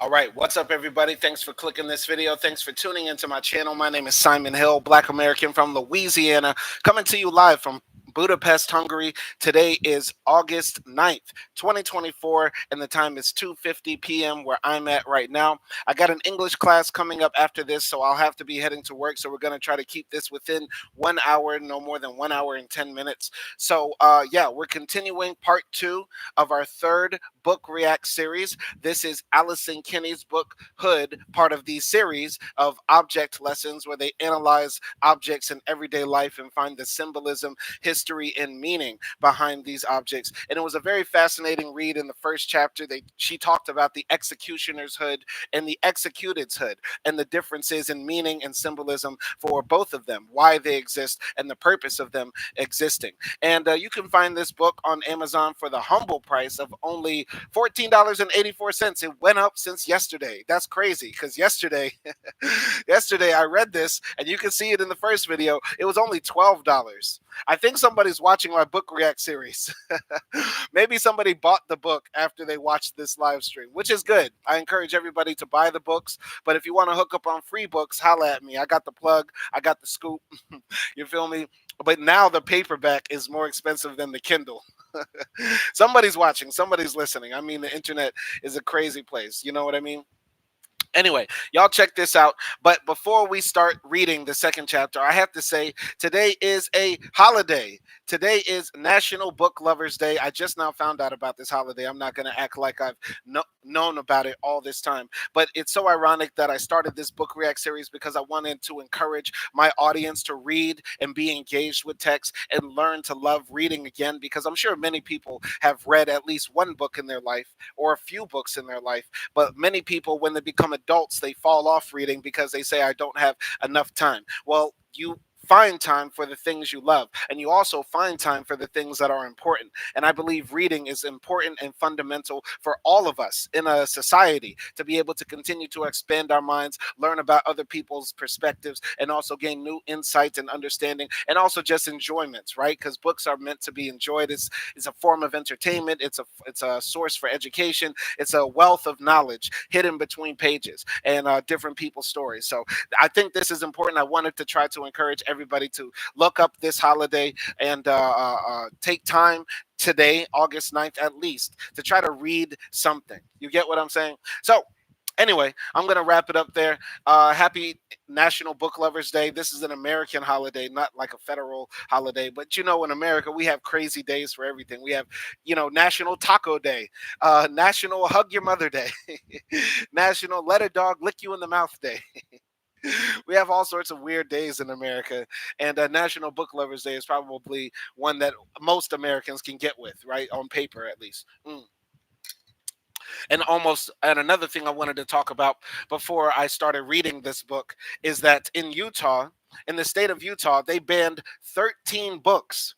All right, what's up, everybody? Thanks for clicking this video. Thanks for tuning into my channel. My name is Simon Hill, Black American from Louisiana, coming to you live from Budapest, Hungary. Today is August 9th, 2024, and the time is 2:50 p.m. where I'm at right now. I got an English class coming up after this, so I'll have to be heading to work. So we're going to try to keep this within 1 hour, no more than 1 hour and 10 minutes. So, we're continuing part two of our third book react series. This is Allison Kinney's book Hood, part of the series of object lessons where they analyze objects in everyday life and find the symbolism, history, and meaning behind these objects. And it was a very fascinating read. In the first chapter, she talked about the executioner's hood and the executed's hood and the differences in meaning and symbolism for both of them, why they exist, and the purpose of them existing. And you can find this book on Amazon for the humble price of only $14.84. It went up since yesterday. That's crazy because yesterday I read this, and you can see it in the first video. It was only $12. I think somebody's watching my book react series. Maybe somebody bought the book after they watched this live stream, which is good. I encourage everybody to buy the books. But if you want to hook up on free books, holla at me. I got the plug. I got the scoop. You feel me? But now the paperback is more expensive than the Kindle. Somebody's watching, somebody's listening. I mean, the internet is a crazy place. You know what I mean? Anyway, y'all check this out. But before we start reading the second chapter, I have to say today is a holiday. Today is National Book Lovers Day. I just now found out about this holiday. I'm not going to act like I've known about it all this time. But it's so ironic that I started this book react series because I wanted to encourage my audience to read and be engaged with text and learn to love reading again, because I'm sure many people have read at least one book in their life or a few books in their life. But many people, when they become adults, they fall off reading because they say, I don't have enough time. Well, you find time for the things you love, and you also find time for the things that are important. And I believe reading is important and fundamental for all of us in a society to be able to continue to expand our minds, learn about other people's perspectives, and also gain new insights and understanding, and also just enjoyments, right? Because books are meant to be enjoyed. It's a form of entertainment. It's a source for education. It's a wealth of knowledge hidden between pages and different people's stories. So I think this is important. I wanted to try to encourage everybody to look up this holiday and take time today, August 9th at least, to try to read something. You get what I'm saying? So anyway, I'm going to wrap it up there. Happy National Book Lovers Day. This is an American holiday, not like a federal holiday. But in America, we have crazy days for everything. We have, National Taco Day, National Hug Your Mother Day, National Let a Dog Lick You in the Mouth Day. We have all sorts of weird days in America, and National Book Lovers Day is probably one that most Americans can get with, right? On paper, at least. And another thing I wanted to talk about before I started reading this book is that in Utah, in the state of Utah, they banned 13 books.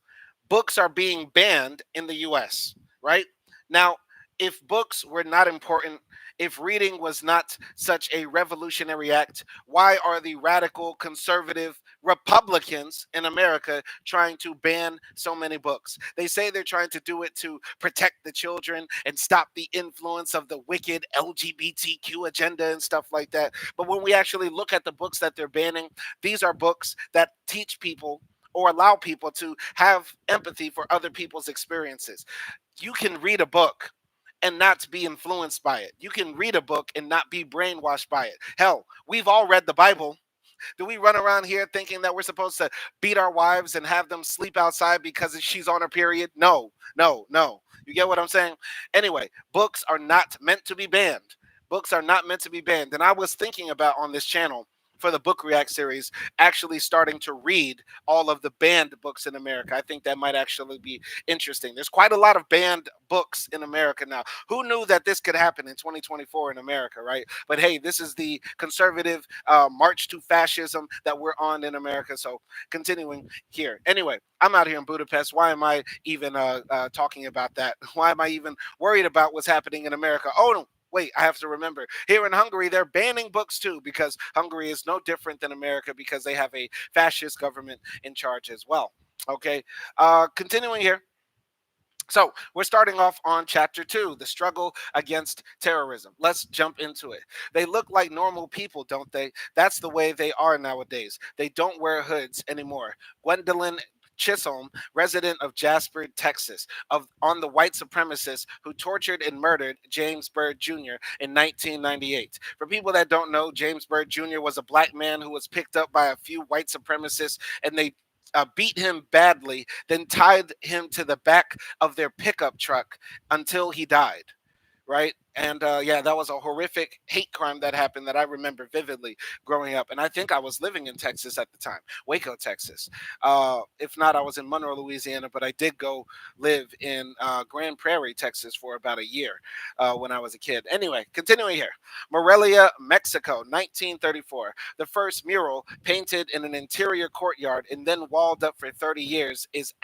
Books are being banned in the US, right? Now, if books were not important, if reading was not such a revolutionary act, why are the radical conservative Republicans in America trying to ban so many books? They say they're trying to do it to protect the children and stop the influence of the wicked LGBTQ agenda and stuff like that. But when we actually look at the books that they're banning, these are books that teach people or allow people to have empathy for other people's experiences. You can read a book and not be influenced by it. You can read a book and not be brainwashed by it. Hell, we've all read the Bible. Do we run around here thinking that we're supposed to beat our wives and have them sleep outside because she's on her period? No, no, no. You get what I'm saying? Anyway, books are not meant to be banned. Books are not meant to be banned. And I was thinking about on this channel for the book react series actually starting to read all of the banned books in America. I think that might actually be interesting. There's quite a lot of banned books in America now. Who knew that this could happen in 2024 in America, right? But hey, this is the conservative march to fascism that we're on in America. So continuing here. Anyway, I'm out here in Budapest. Why am I even talking about that? Why am I even worried about what's happening in America? Oh, no. Wait, I have to remember. Here in Hungary, they're banning books too, because Hungary is no different than America because they have a fascist government in charge as well. Okay. Continuing here. So we're starting off on chapter 2, the struggle against terrorism. Let's jump into it. They look like normal people, don't they? That's the way they are nowadays. They don't wear hoods anymore. Gwendolyn Chisholm, resident of Jasper, Texas, on the white supremacist who tortured and murdered James Byrd Jr. in 1998. For people that don't know, James Byrd Jr. was a black man who was picked up by a few white supremacists, and they beat him badly, then tied him to the back of their pickup truck until he died. Right. And yeah, that was a horrific hate crime that happened that I remember vividly growing up. And I think I was living in Texas at the time, Waco, Texas. If not, I was in Monroe, Louisiana, but I did go live in Grand Prairie, Texas for about a year when I was a kid. Anyway, continuing here. Morelia, Mexico, 1934. The first mural painted in an interior courtyard and then walled up for 30 years is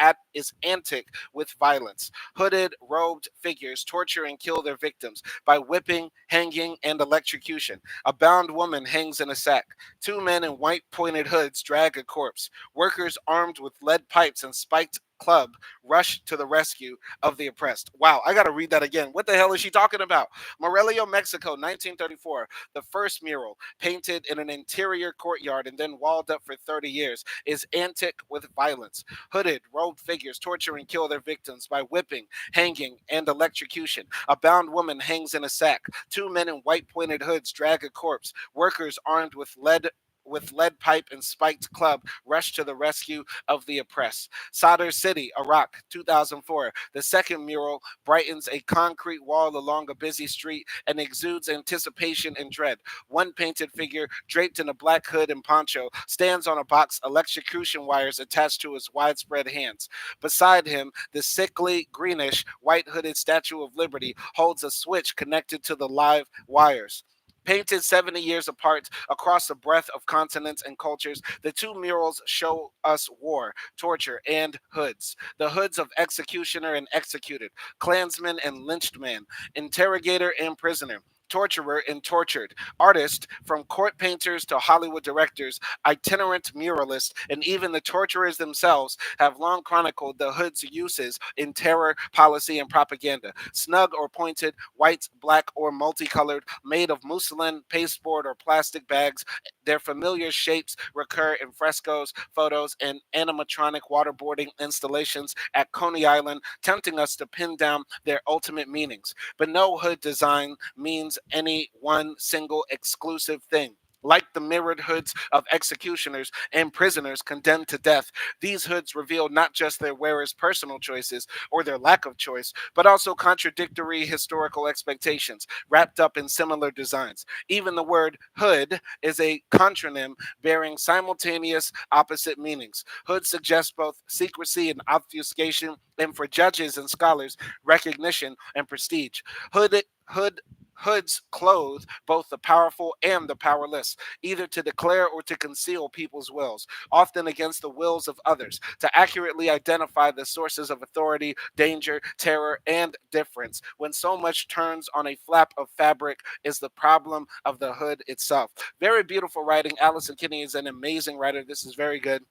antic with violence. Hooded, robed figures torture and kill their victims by whipping, hanging, and electrocution. A bound woman hangs in a sack. Two men in white pointed hoods drag a corpse. Workers armed with lead pipes and spiked club rush to the rescue of the oppressed. Wow, I got to read that again. What the hell is she talking about? Morelia, Mexico, 1934. The first mural, painted in an interior courtyard and then walled up for 30 years, is antic with violence. Hooded, robed figures torture and kill their victims by whipping, hanging, and electrocution. A bound woman hangs in a sack. Two men in white pointed hoods drag a corpse. Workers armed with lead pipe and spiked club rush to the rescue of the oppressed. Sadr City, Iraq, 2004. The second mural brightens a concrete wall along a busy street and exudes anticipation and dread. One painted figure, draped in a black hood and poncho, stands on a box, electrocution wires attached to his widespread hands. Beside him, the sickly, greenish, white hooded Statue of Liberty holds a switch connected to the live wires. Painted 70 years apart across the breadth of continents and cultures, the two murals show us war, torture, and hoods. The hoods of executioner and executed, clansman and lynched man, interrogator and prisoner, torturer and tortured, artist from court painters to Hollywood directors, itinerant muralists, and even the torturers themselves have long chronicled the hood's uses in terror, policy, and propaganda. Snug or pointed, white, black, or multicolored, made of muslin, pasteboard, or plastic bags, their familiar shapes recur in frescoes, photos, and animatronic waterboarding installations at Coney Island, tempting us to pin down their ultimate meanings. But no hood design means any one single exclusive thing. Like the mirrored hoods of executioners and prisoners condemned to death, these hoods reveal not just their wearers' personal choices or their lack of choice, but also contradictory historical expectations wrapped up in similar designs. Even the word hood is a contronym bearing simultaneous opposite meanings. Hood suggests both secrecy and obfuscation, and for judges and scholars, recognition and prestige. Hood Hoods clothe both the powerful and the powerless, either to declare or to conceal people's wills, often against the wills of others, to accurately identify the sources of authority, danger, terror, and difference. When so much turns on a flap of fabric, is the problem of the hood itself. Very beautiful writing. Allison Kinney is an amazing writer. This is very good,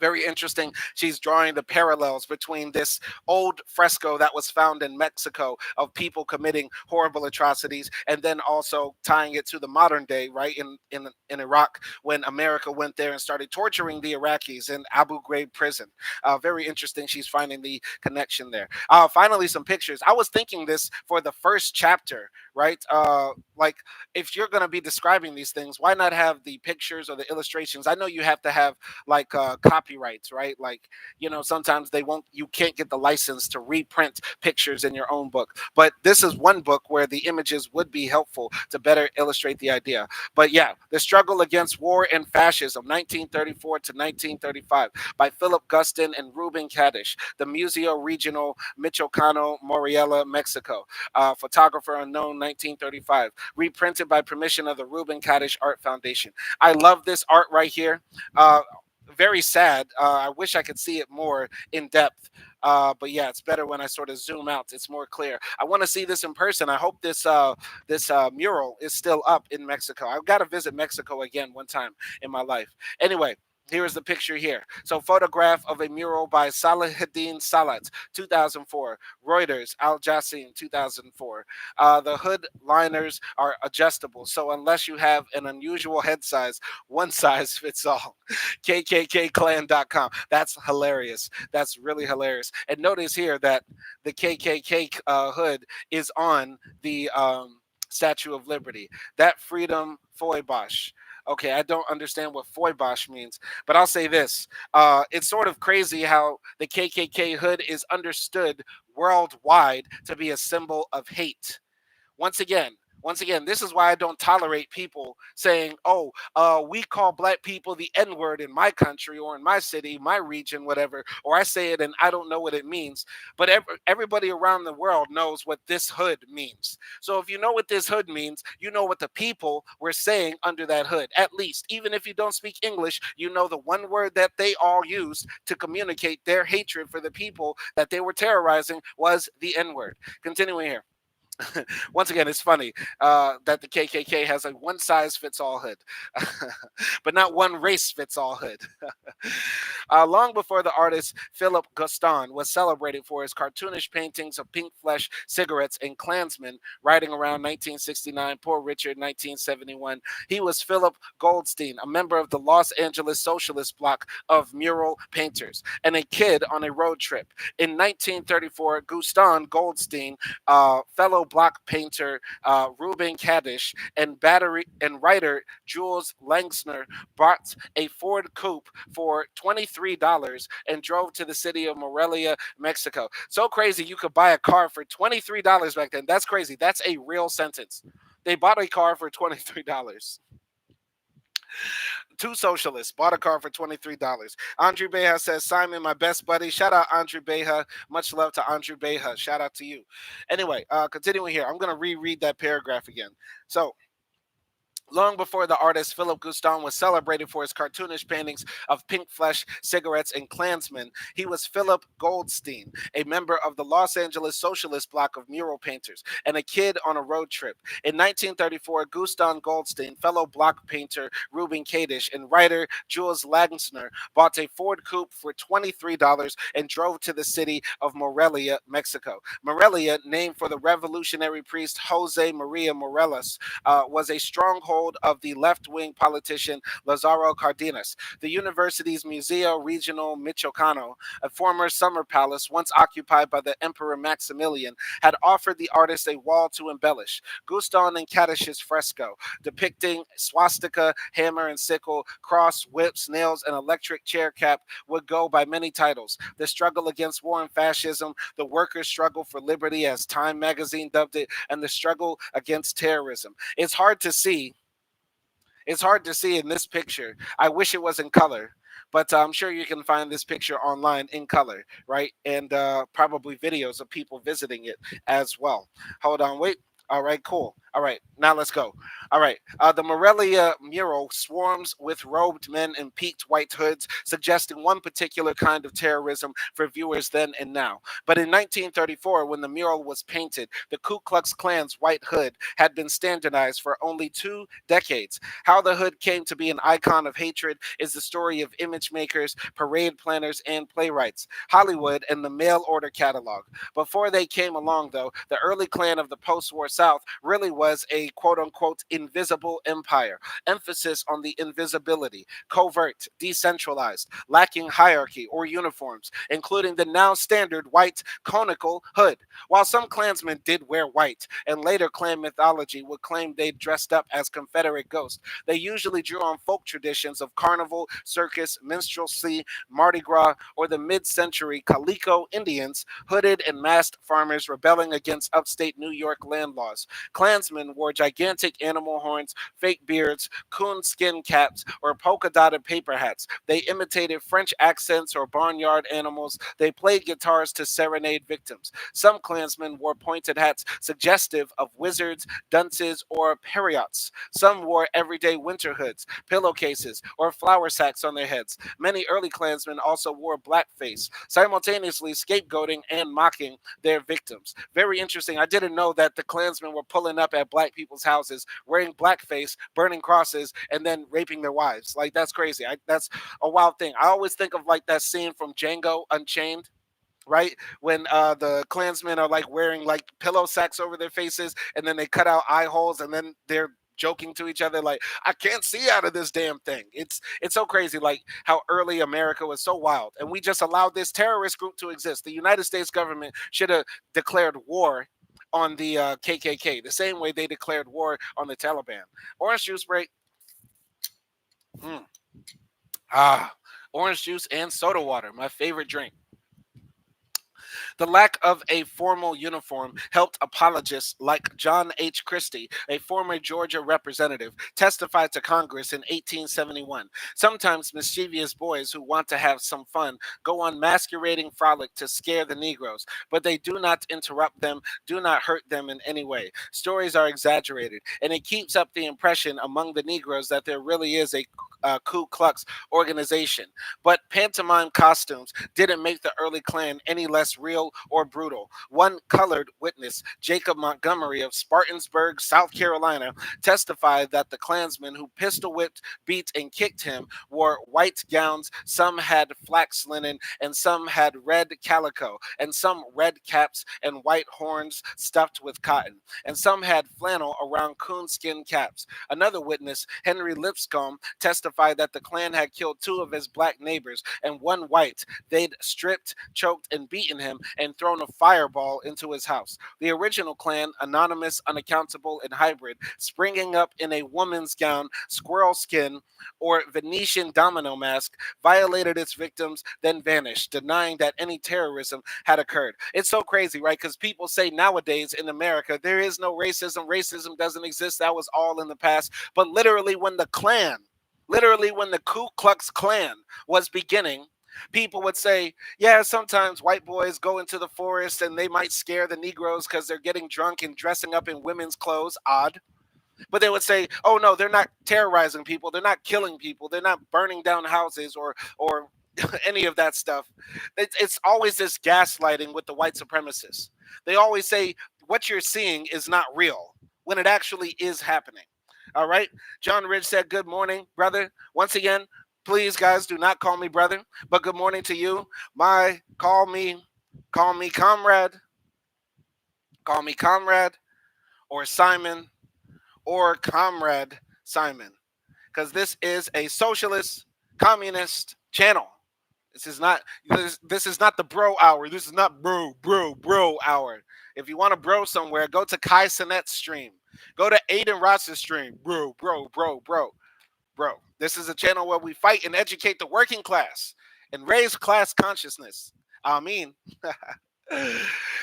very interesting. She's drawing the parallels between this old fresco that was found in Mexico of people committing horrible atrocities, and then also tying it to the modern day, right, in Iraq, when America went there and started torturing the Iraqis in Abu Ghraib prison. Very interesting. She's finding the connection there. Finally, some pictures. I was thinking this for the first chapter, right? Like, if you're going to be describing these things, why not have the pictures or the illustrations? I know you have to have like copyrights, right? Like, sometimes you can't get the license to reprint pictures in your own book. But this is one book where the images would be helpful to better illustrate the idea. But yeah, The Struggle Against War and Fascism, 1934 to 1935, by Philip Guston and Ruben Kadish, the Museo Regional, Michoacano, Moriela, Mexico. Photographer unknown, 1935, reprinted by permission of the Ruben Kadish Art Foundation. I love this art right here. Very sad. I wish I could see it more in depth. But yeah, it's better when I sort of zoom out. It's more clear. I want to see this in person. I hope this mural is still up in Mexico. I've got to visit Mexico again one time in my life. Anyway, Here is the picture here. So, photograph of a mural by Salahuddin Salat, 2004. Reuters, Al Jazeera, 2004. The hood liners are adjustable, so unless you have an unusual head size, one size fits all. KKKClan.com. That's hilarious. That's really hilarious. And notice here that the KKK hood is on the Statue of Liberty. That freedom Foibosh. Okay, I don't understand what Foibosh means, but I'll say this. It's sort of crazy how the KKK hood is understood worldwide to be a symbol of hate. Once again, once again, this is why I don't tolerate people saying, "Oh, we call black people the N word in my country or in my city, my region, whatever," or I say it and I don't know what it means. But everybody around the world knows what this hood means. So if you know what this hood means, you know what the people were saying under that hood. At least, even if you don't speak English, you know the one word that they all used to communicate their hatred for the people that they were terrorizing was the N word. Continuing here. Once again, it's funny that the KKK has a one size fits all hood, but not one race fits all hood. Long before the artist Philip Guston was celebrated for his cartoonish paintings of pink flesh, cigarettes, and Klansmen, writing around 1969, Poor Richard, 1971, he was Philip Goldstein, a member of the Los Angeles Socialist Bloc of mural painters, and a kid on a road trip. In 1934, Guston Goldstein, fellow block painter Ruben Kadish, and battery and writer Jules Langsner bought a Ford Coupe for $23 and drove to the city of Morelia, Mexico. So crazy, you could buy a car for $23 back then. That's crazy. That's a real sentence. They bought a car for $23. Two socialists bought a car for $23. Andre Beja says, Simon, my best buddy. Shout out Andre Beja. Much love to Andre Beja. Shout out to you. Anyway, continuing here, I'm going to reread that paragraph again. So, long before the artist Philip Guston was celebrated for his cartoonish paintings of pink flesh, cigarettes, and Klansmen, he was Philip Goldstein, a member of the Los Angeles Socialist Bloc of mural painters, and a kid on a road trip. In 1934, Guston Goldstein, fellow block painter Ruben Kadish, and writer Jules Langsner bought a Ford Coupe for $23 and drove to the city of Morelia, Mexico. Morelia, named for the revolutionary priest Jose Maria Morelos, was a stronghold of the left-wing politician Lazaro Cardenas. The university's Museo Regional Michoacano, a former summer palace once occupied by the Emperor Maximilian, had offered the artist a wall to embellish. Guston and Kadish's fresco, depicting swastika, hammer and sickle, cross, whips, nails, and electric chair cap, would go by many titles. The struggle against war and fascism, the workers' struggle for liberty, as Time magazine dubbed it, and the struggle against terrorism. It's hard to see in this picture. I wish it was in color, but I'm sure you can find this picture online in color, right? And probably videos of people visiting it as well. Hold on, wait. All right, cool. All right, now let's go. All right, the Morelia mural swarms with robed men in peaked white hoods, suggesting one particular kind of terrorism for viewers then and now. But in 1934, when the mural was painted, the Ku Klux Klan's white hood had been standardized for only 2 decades. How the hood came to be an icon of hatred is the story of image makers, parade planners, and playwrights, Hollywood, and the mail order catalog. Before they came along, though, the early Klan of the post war South really was a quote unquote invisible empire. Emphasis on the invisibility, covert, decentralized, lacking hierarchy or uniforms, including the now standard white conical hood. While some Klansmen did wear white, and later Klan mythology would claim they dressed up as Confederate ghosts, they usually drew on folk traditions of carnival, circus, minstrelsy, Mardi Gras, or the mid-century Calico Indians, hooded and masked farmers rebelling against upstate New York land laws. Klansmen wore gigantic animal horns, fake beards, coon skin caps, or polka-dotted paper hats. They imitated French accents or barnyard animals. They played guitars to serenade victims. Some Klansmen wore pointed hats suggestive of wizards, dunces, or periots. Some wore everyday winter hoods, pillowcases, or flour sacks on their heads. Many early Klansmen also wore blackface, simultaneously scapegoating and mocking their victims. Very interesting. I didn't know that the Klansmen Klansmen were pulling up at black people's houses, wearing blackface, burning crosses, and then raping their wives. Like, that's crazy. That's a wild thing. I always think of like that scene from Django Unchained, right? When the Klansmen are like wearing like pillow sacks over their faces, and then they cut out eye holes, and then they're joking to each other like, I can't see out of this damn thing. It's so crazy, like how early America was so wild, and we just allowed this terrorist group to exist. The United States government should have declared war on the KKK the same way they declared war on the Taliban. Orange juice break. Mm. Ah, orange juice and soda water, my favorite drink. The lack of a formal uniform helped apologists like John H. Christie, a former Georgia representative, testify to Congress in 1871. Sometimes mischievous boys who want to have some fun go on masquerading frolic to scare the Negroes, but they do not interrupt them, do not hurt them in any way. Stories are exaggerated, and it keeps up the impression among the Negroes that there really is a Ku Klux organization. But pantomime costumes didn't make the early Klan any less real or brutal. One colored witness, Jacob Montgomery of Spartansburg, South Carolina, testified that the Klansmen who pistol whipped, beat, and kicked him wore white gowns, some had flax linen, and some had red calico, and some red caps and white horns stuffed with cotton, and some had flannel around coonskin caps. Another witness, Henry Lipscomb, testified that the Klan had killed two of his black neighbors and one white. They'd stripped, choked, and beaten him and thrown a fireball into his house. The original Klan, anonymous, unaccountable, and hybrid, springing up in a woman's gown, squirrel skin, or Venetian domino mask, violated its victims, then vanished, denying that any terrorism had occurred. It's so crazy, right? Because people say nowadays in America, there is no racism. Racism doesn't exist. That was all in the past. But literally when the Ku Klux Klan was beginning, people would say, yeah, sometimes white boys go into the forest and they might scare the Negroes because they're getting drunk and dressing up in women's clothes. Odd. But they would say, oh no, they're not terrorizing people, they're not killing people, they're not burning down houses or any of that stuff. It's always this gaslighting with the white supremacists. They always say what you're seeing is not real when it actually is happening. All right. John Ridge said, good morning, brother. Once again, please, guys, do not call me brother, but good morning to you. Call me comrade, call me comrade, or Simon, or Comrade Simon, because this is a socialist, communist channel. This is not the bro hour. This is not bro hour. If you want to bro somewhere, go to Kai Sinet's stream. Go to Aiden Ross's stream. Bro. This is a channel where we fight and educate the working class and raise class consciousness. I mean,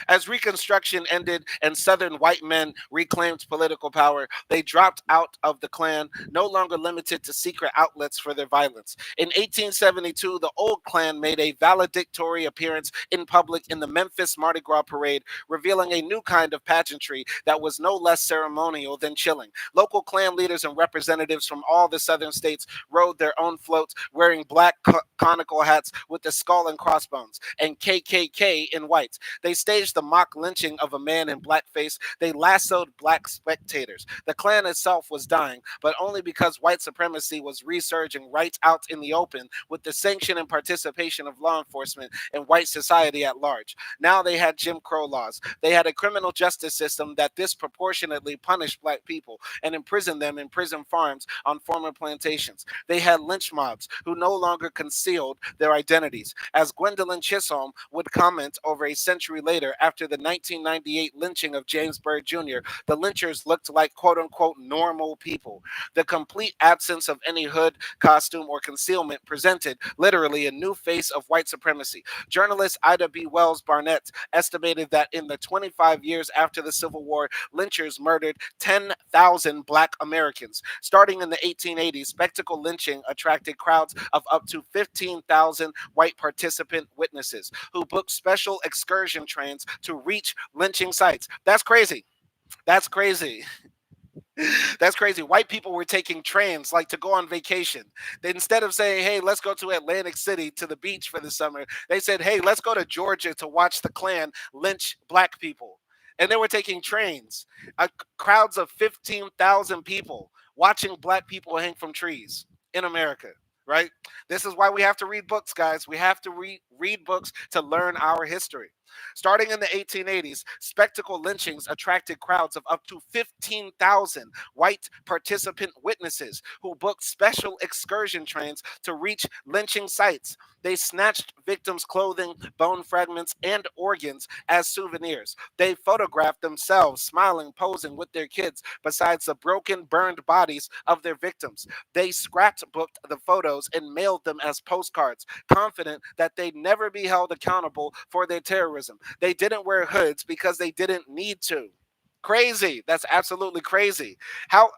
as Reconstruction ended and Southern white men reclaimed political power, they dropped out of the Klan, no longer limited to secret outlets for their violence. In 1872, the old Klan made a valedictory appearance in public in the Memphis Mardi Gras parade, revealing a new kind of pageantry that was no less ceremonial than chilling. Local Klan leaders and representatives from all the southern states rode their own floats, wearing black conical hats with the skull and crossbones, and KKK in white. They staged the mock lynching of a man in blackface. They lassoed black spectators. The Klan itself was dying, but only because white supremacy was resurging right out in the open with the sanction and participation of law enforcement and white society at large. Now they had Jim Crow laws. They had a criminal justice system that disproportionately punished black people and imprisoned them in prison farms on former plantations. They had lynch mobs who no longer concealed their identities. As Gwendolyn Chisholm would comment over a century later after the 1998 lynching of James Byrd Jr., the lynchers looked like quote unquote normal people. The complete absence of any hood, costume, or concealment presented literally a new face of white supremacy. Journalist Ida B. Wells Barnett estimated that in the 25 years after the Civil War, lynchers murdered 10,000 black Americans. Starting in the 1880s, spectacle lynching attracted crowds of up to 15,000 white participant witnesses who booked special excursion trains to reach lynching sites. That's crazy. That's crazy. That's crazy. White people were taking trains like to go on vacation. They, instead of saying, hey, let's go to Atlantic City to the beach for the summer, they said, hey, let's go to Georgia to watch the Klan lynch black people. And they were taking trains, crowds of 15,000 people watching black people hang from trees in America, right? This is why we have to read books, guys. We have to read books to learn our history. Starting in the 1880s, spectacle lynchings attracted crowds of up to 15,000 white participant witnesses who booked special excursion trains to reach lynching sites. They snatched victims' clothing, bone fragments, and organs as souvenirs. They photographed themselves smiling, posing with their kids besides the broken, burned bodies of their victims. They scrapbooked the photos and mailed them as postcards, confident that they'd never be held accountable for their terrorism. They didn't wear hoods because they didn't need to. Crazy. That's absolutely crazy. How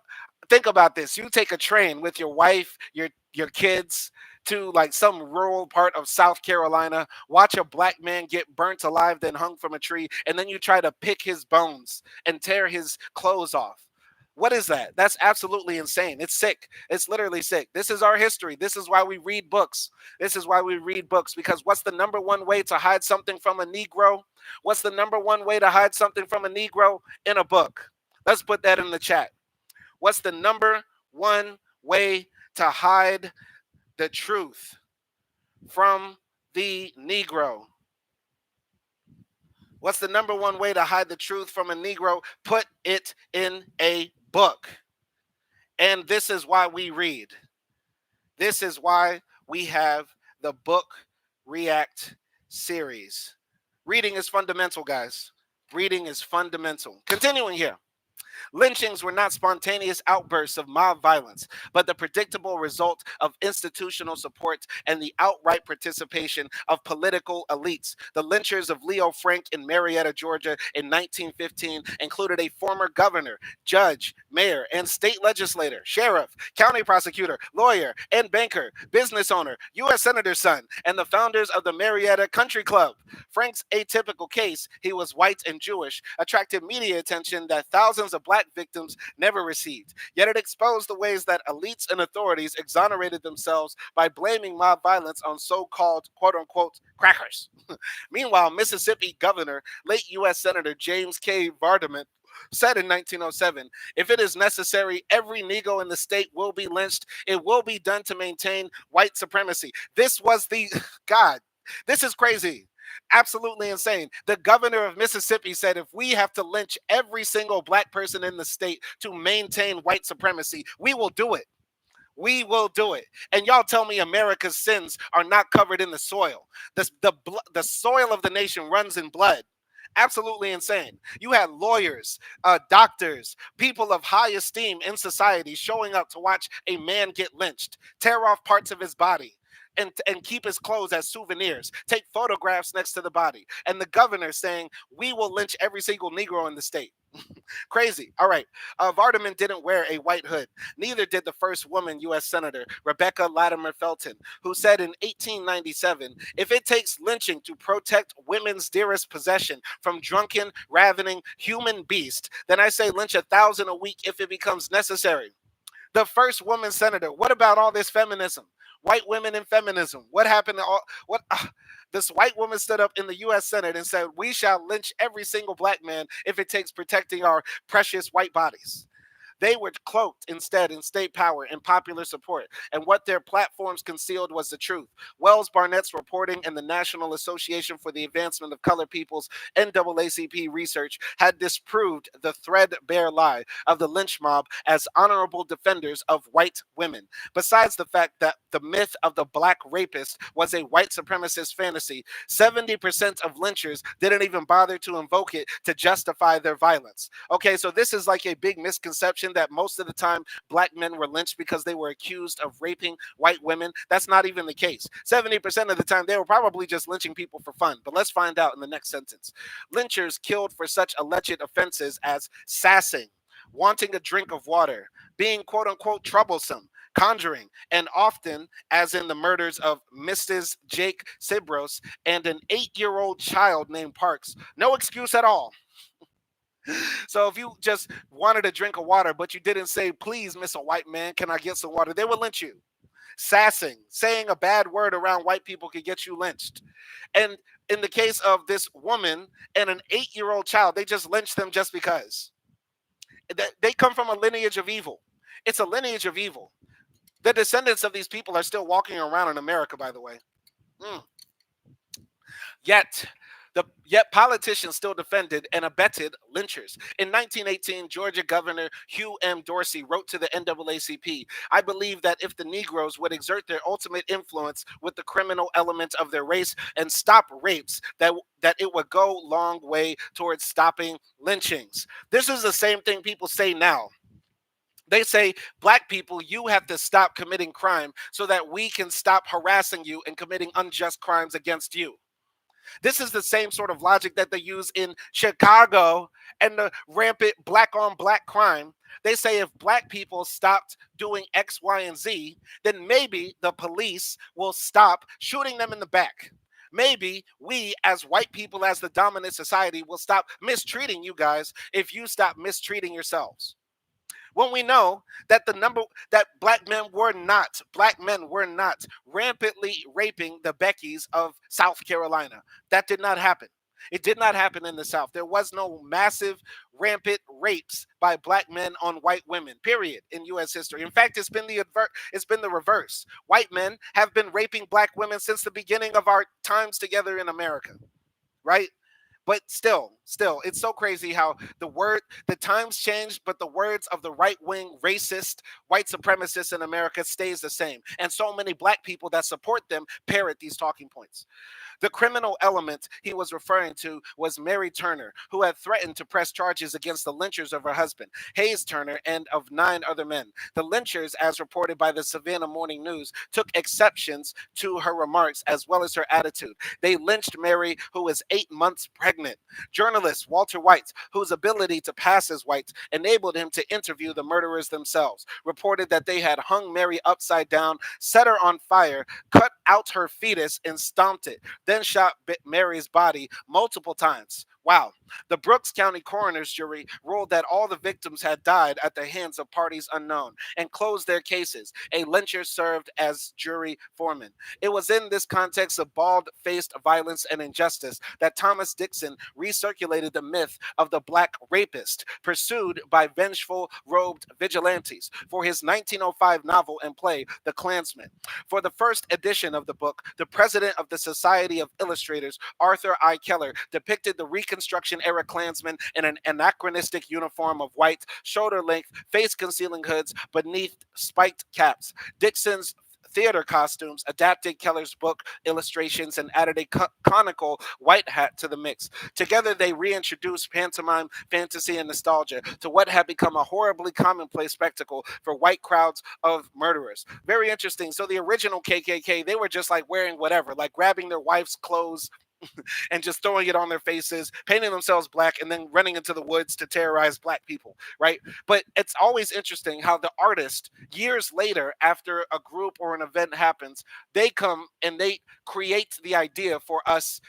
think about this. You take a train with your wife, your kids to like some rural part of South Carolina, watch a black man get burnt alive, then hung from a tree, and then you try to pick his bones and tear his clothes off. What is that? That's absolutely insane. It's sick. It's literally sick. This is our history. This is why we read books. This is why we read books, because what's the number one way to hide something from a Negro? What's the number one way to hide something from a Negro? In a book. Let's put that in the chat. What's the number one way to hide the truth from the Negro? What's the number one way to hide the truth from a Negro? Put it in a book. And this is why we read. This is why we have the Book React series. Reading is fundamental, guys. Reading is fundamental. Continuing here. Lynchings were not spontaneous outbursts of mob violence, but the predictable result of institutional support and the outright participation of political elites. The lynchers of Leo Frank in Marietta, Georgia in 1915 included a former governor, judge, mayor, and state legislator, sheriff, county prosecutor, lawyer, and banker, business owner, U.S. senator's son, and the founders of the Marietta Country Club. Frank's atypical case, he was white and Jewish, attracted media attention that thousands of black victims never received. Yet it exposed the ways that elites and authorities exonerated themselves by blaming mob violence on so-called quote-unquote crackers. Meanwhile, Mississippi Governor, late U.S. Senator James K. Vardaman, said in 1907, if it is necessary, every Negro in the state will be lynched. It will be done to maintain white supremacy. This was the, God, this is crazy. Absolutely insane. The governor of Mississippi said if we have to lynch every single black person in the state to maintain white supremacy, we will do it. We will do it. And y'all tell me America's sins are not covered in the soil. The soil of the nation runs in blood. Absolutely insane. You had lawyers, doctors, people of high esteem in society showing up to watch a man get lynched, tear off parts of his body, and keep his clothes as souvenirs, take photographs next to the body. And the governor saying, we will lynch every single Negro in the state. Crazy. All right. Vardaman didn't wear a white hood. Neither did the first woman U.S. Senator, Rebecca Latimer Felton, who said in 1897, if it takes lynching to protect women's dearest possession from drunken, ravening human beast, then I say lynch 1,000 a week if it becomes necessary. The first woman senator. What about all this feminism? White women and feminism. What happened to all what this white woman stood up in the US Senate and said, "We shall lynch every single black man if it takes protecting our precious white bodies." They were cloaked instead in state power and popular support, and what their platforms concealed was the truth. Wells Barnett's reporting and the National Association for the Advancement of Colored People's NAACP research had disproved the threadbare lie of the lynch mob as honorable defenders of white women. Besides the fact that the myth of the black rapist was a white supremacist fantasy, 70% of lynchers didn't even bother to invoke it to justify their violence. Okay, so this is like a big misconception that most of the time black men were lynched because they were accused of raping white women. That's not even the case. 70% of the time they were probably just lynching people for fun. But let's find out in the next sentence. Lynchers killed for such alleged offenses as sassing, wanting a drink of water, being quote unquote troublesome, conjuring, and often, as in the murders of Mrs. Jake Sibros and an 8-year-old child named Parks, no excuse at all. So if you just wanted a drink of water, but you didn't say, please, Miss a White Man, can I get some water? They would lynch you. Sassing, saying a bad word around white people could get you lynched. And In the case of this woman and an 8-year-old child, they just lynched them just because. They come from a lineage of evil. It's a lineage of evil. The descendants of these people are still walking around in America, by the way. Mm. Yet, yet politicians still defended and abetted lynchers. In 1918, Georgia Governor Hugh M. Dorsey wrote to the NAACP, "I believe that if the Negroes would exert their ultimate influence with the criminal element of their race and stop rapes, that it would go long way towards stopping lynchings." This is the same thing people say now. They say, black people, you have to stop committing crime so that we can stop harassing you and committing unjust crimes against you. This is the same sort of logic that they use in Chicago and the rampant black on black crime. They say if black people stopped doing X, Y, and Z, then maybe the police will stop shooting them in the back. Maybe we, as white people, as the dominant society, will stop mistreating you guys if you stop mistreating yourselves, when we know that the number that black men were not rampantly raping the Beckys of South Carolina. That did not happen. It did not happen in the South. There was no massive rampant rapes by black men on white women, period, in US history. In fact, it's been the reverse. White men have been raping black women since the beginning of our times together in America, right? But still, it's so crazy how the times changed, but the words of the right wing, racist, white supremacists in America stays the same. And so many black people that support them parrot these talking points. The criminal element he was referring to was Mary Turner, who had threatened to press charges against the lynchers of her husband, Hayes Turner, and of 9 other men. The lynchers, as reported by the Savannah Morning News, took exceptions to her remarks as well as her attitude. They lynched Mary, who was 8 months pregnant. Journalist Walter White, whose ability to pass as white enabled him to interview the murderers themselves, reported that they had hung Mary upside down, set her on fire, cut out her fetus, and stomped it, then shot Mary's body multiple times. Wow. The Brooks County coroner's jury ruled that all the victims had died at the hands of parties unknown and closed their cases. A lyncher served as jury foreman. It was in this context of bald-faced violence and injustice that Thomas Dixon recirculated the myth of the black rapist pursued by vengeful robed vigilantes for his 1905 novel and play, The Klansman. For the first edition of the book, the president of the Society of Illustrators, Arthur I. Keller, depicted the Reconstruction era Klansman in an anachronistic uniform of white, shoulder-length, face-concealing hoods beneath spiked caps. Dixon's theater costumes adapted Keller's book illustrations and added a conical white hat to the mix. Together, they reintroduced pantomime, fantasy, and nostalgia to what had become a horribly commonplace spectacle for white crowds of murderers. Very interesting. So the original KKK, they were just like wearing whatever, like grabbing their wife's clothes and just throwing it on their faces, painting themselves black, and then running into the woods to terrorize black people, right? But it's always interesting how the artist, years later, after a group or an event happens, they come and they create the idea for us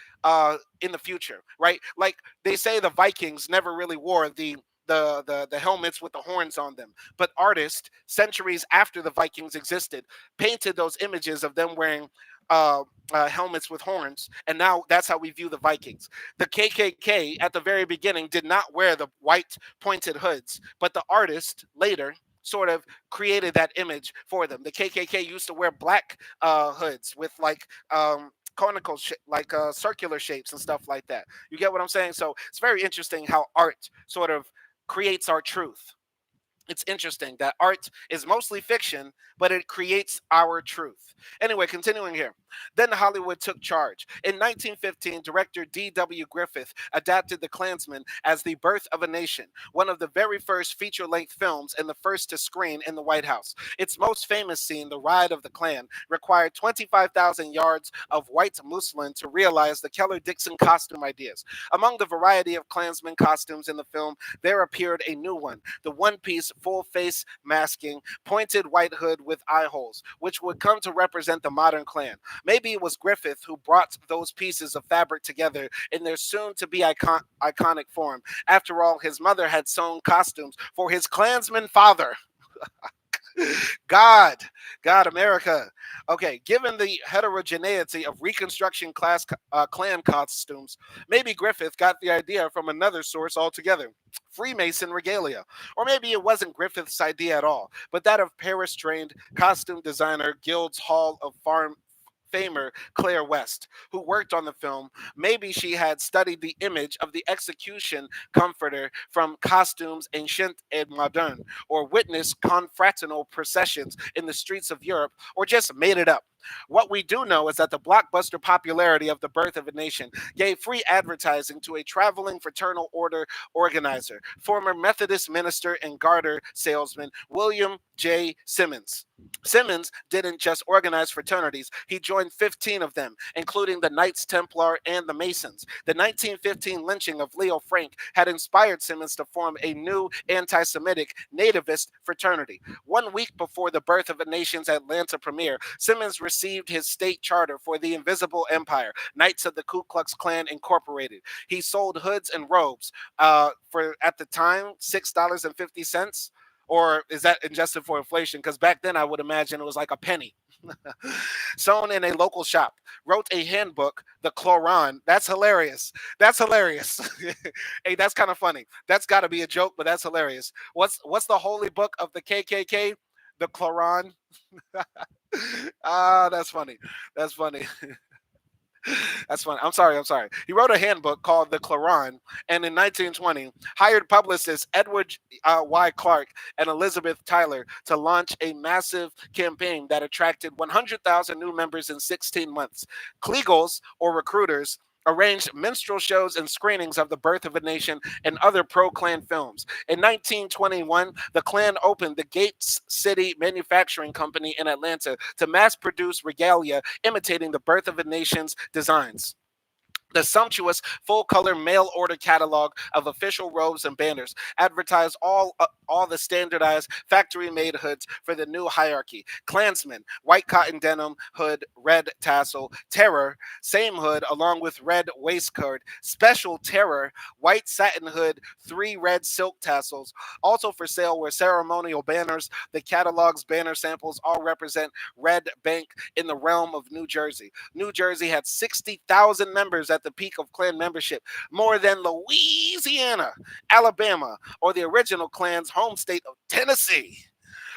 in the future, right? Like they say the Vikings never really wore the helmets with the horns on them. But artists, centuries after the Vikings existed, painted those images of them wearing helmets with horns, and now that's how we view the Vikings. The KKK at the very beginning did not wear the white pointed hoods, but the artist later sort of created that image for them. The KKK used to wear black hoods with like conical circular shapes and stuff like that. You get what I'm saying? So it's very interesting how art sort of creates our truth. It's interesting that art is mostly fiction, but it creates our truth. Anyway, continuing here. Then Hollywood took charge. In 1915, director D.W. Griffith adapted The Klansman as The Birth of a Nation, one of the very first feature-length films and the first to screen in the White House. Its most famous scene, The Ride of the Klan, required 25,000 yards of white muslin to realize the Keller-Dixon costume ideas. Among the variety of Klansman costumes in the film, there appeared a new one, the one-piece full face masking, pointed white hood with eye holes, which would come to represent the modern Klan. Maybe it was Griffith who brought those pieces of fabric together in their soon-to-be iconic form. After all, his mother had sewn costumes for his Klansman father. God, God, America. Okay, given the heterogeneity of Reconstruction class Klan costumes, maybe Griffith got the idea from another source altogether. Freemason regalia. Or maybe it wasn't Griffith's idea at all, but that of Paris trained costume designer Guild's Hall of Farm famer Claire West, who worked on the film. Maybe she had studied the image of the execution comforter from Costumes Ancient et Moderne, or witnessed confraternal processions in the streets of Europe, or just made it up. What we do know is that the blockbuster popularity of The Birth of a Nation gave free advertising to a traveling fraternal order organizer, former Methodist minister and garter salesman William J. Simmons. Simmons didn't just organize fraternities, he joined 15 of them, including the Knights Templar and the Masons. The 1915 lynching of Leo Frank had inspired Simmons to form a new anti Semitic nativist fraternity. 1 week before The Birth of a Nation's Atlanta premiere, Simmons received his state charter for the Invisible Empire, Knights of the Ku Klux Klan Incorporated. He sold hoods and robes for, at the time, $6.50. Or is that adjusted for inflation? Because back then I would imagine it was like a penny. Sewn in a local shop. Wrote a handbook, the Chloron. That's hilarious. That's hilarious. Hey, that's kind of funny. That's got to be a joke, but that's hilarious. What's the holy book of the KKK? The Chloron. Ah, that's funny. That's funny. That's funny. I'm sorry. I'm sorry. He wrote a handbook called The Chloron, and in 1920, hired publicists Edward Y. Clark and Elizabeth Tyler to launch a massive campaign that attracted 100,000 new members in 16 months. Kliegels, or recruiters, arranged minstrel shows and screenings of The Birth of a Nation and other pro-Klan films. In 1921, the Klan opened the Gates City Manufacturing Company in Atlanta to mass produce regalia imitating The Birth of a Nation's designs. The sumptuous full-color mail-order catalog of official robes and banners advertised all the standardized factory-made hoods for the new hierarchy. Klansman, white cotton denim hood, red tassel. Terror, same hood along with red waistcoat. Special Terror, white satin hood, 3 red silk tassels. Also for sale were ceremonial banners. The catalog's banner samples all represent red bank in the realm of New Jersey. New Jersey had 60,000 members at the peak of Klan membership, more than Louisiana, Alabama, or the original Klan's home state of Tennessee.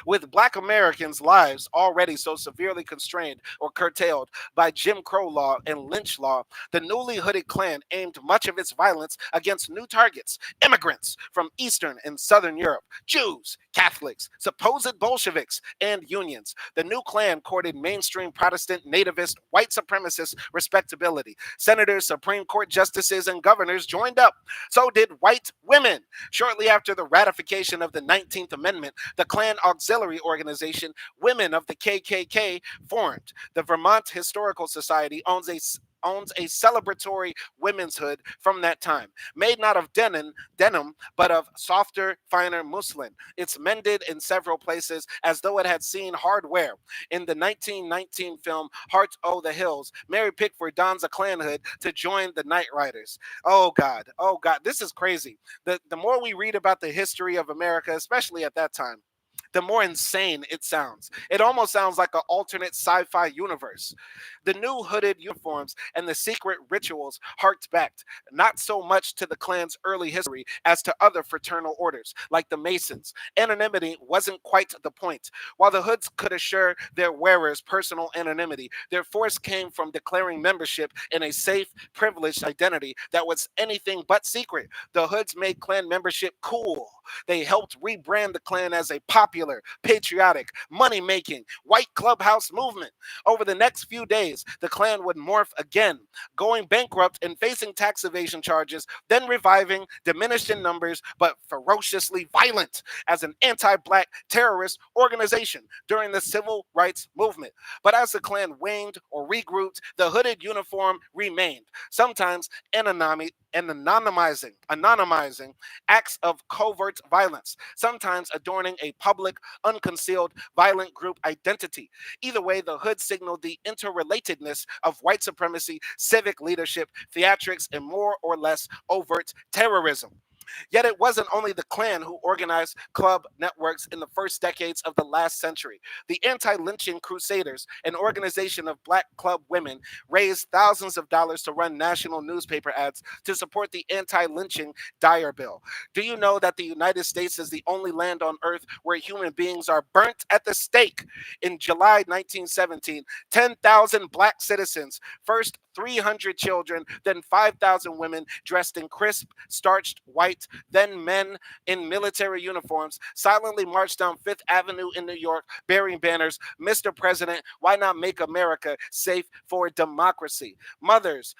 With Black Americans' lives already so severely constrained or curtailed by Jim Crow law and lynch law, the newly hooded Klan aimed much of its violence against new targets: immigrants from Eastern and Southern Europe, Jews, Catholics, supposed Bolsheviks, and unions. The new Klan courted mainstream Protestant, nativist, white supremacist respectability. Senators, Supreme Court justices, and governors joined up. So did white women. Shortly after the ratification of the 19th Amendment, the Klan auxiliary organization, Women of the KKK, formed. The Vermont Historical Society owns a celebratory women's hood from that time, made not of denim, but of softer, finer muslin. It's mended in several places as though it had seen hard wear. In the 1919 film Heart O' the Hills, Mary Pickford dons a Klan hood to join the Night Riders. Oh God, this is crazy. The more we read about the history of America, especially at that time, the more insane it sounds. It almost sounds like an alternate sci fi universe. The new hooded uniforms and the secret rituals harked back not so much to the Klan's early history as to other fraternal orders, like the Masons. Anonymity wasn't quite the point. While the hoods could assure their wearers personal anonymity, their force came from declaring membership in a safe, privileged identity that was anything but secret. The hoods made Klan membership cool. They helped rebrand the Klan as a popular, patriotic, money making, white clubhouse movement. Over the next few days, the Klan would morph again, going bankrupt and facing tax evasion charges, then reviving, diminished in numbers, but ferociously violent as an anti black terrorist organization during the civil rights movement. But as the Klan waned or regrouped, the hooded uniform remained, sometimes anonymizing acts of covert violence, sometimes adorning a public, unconcealed, violent group identity. Either way, the hood signaled the interrelatedness of white supremacy, civic leadership, theatrics, and more or less overt terrorism. Yet it wasn't only the Klan who organized club networks in the first decades of the last century. The Anti Lynching Crusaders, an organization of black club women, raised thousands of dollars to run national newspaper ads to support the anti lynching Dyer Bill. Do you know that the United States is the only land on earth where human beings are burnt at the stake? In July 1917, 10,000 black citizens, first 300 children, then 5,000 women dressed in crisp, starched white, then men in military uniforms, silently marched down Fifth Avenue in New York bearing banners, Mr. President, why not make America safe for democracy? Mothers,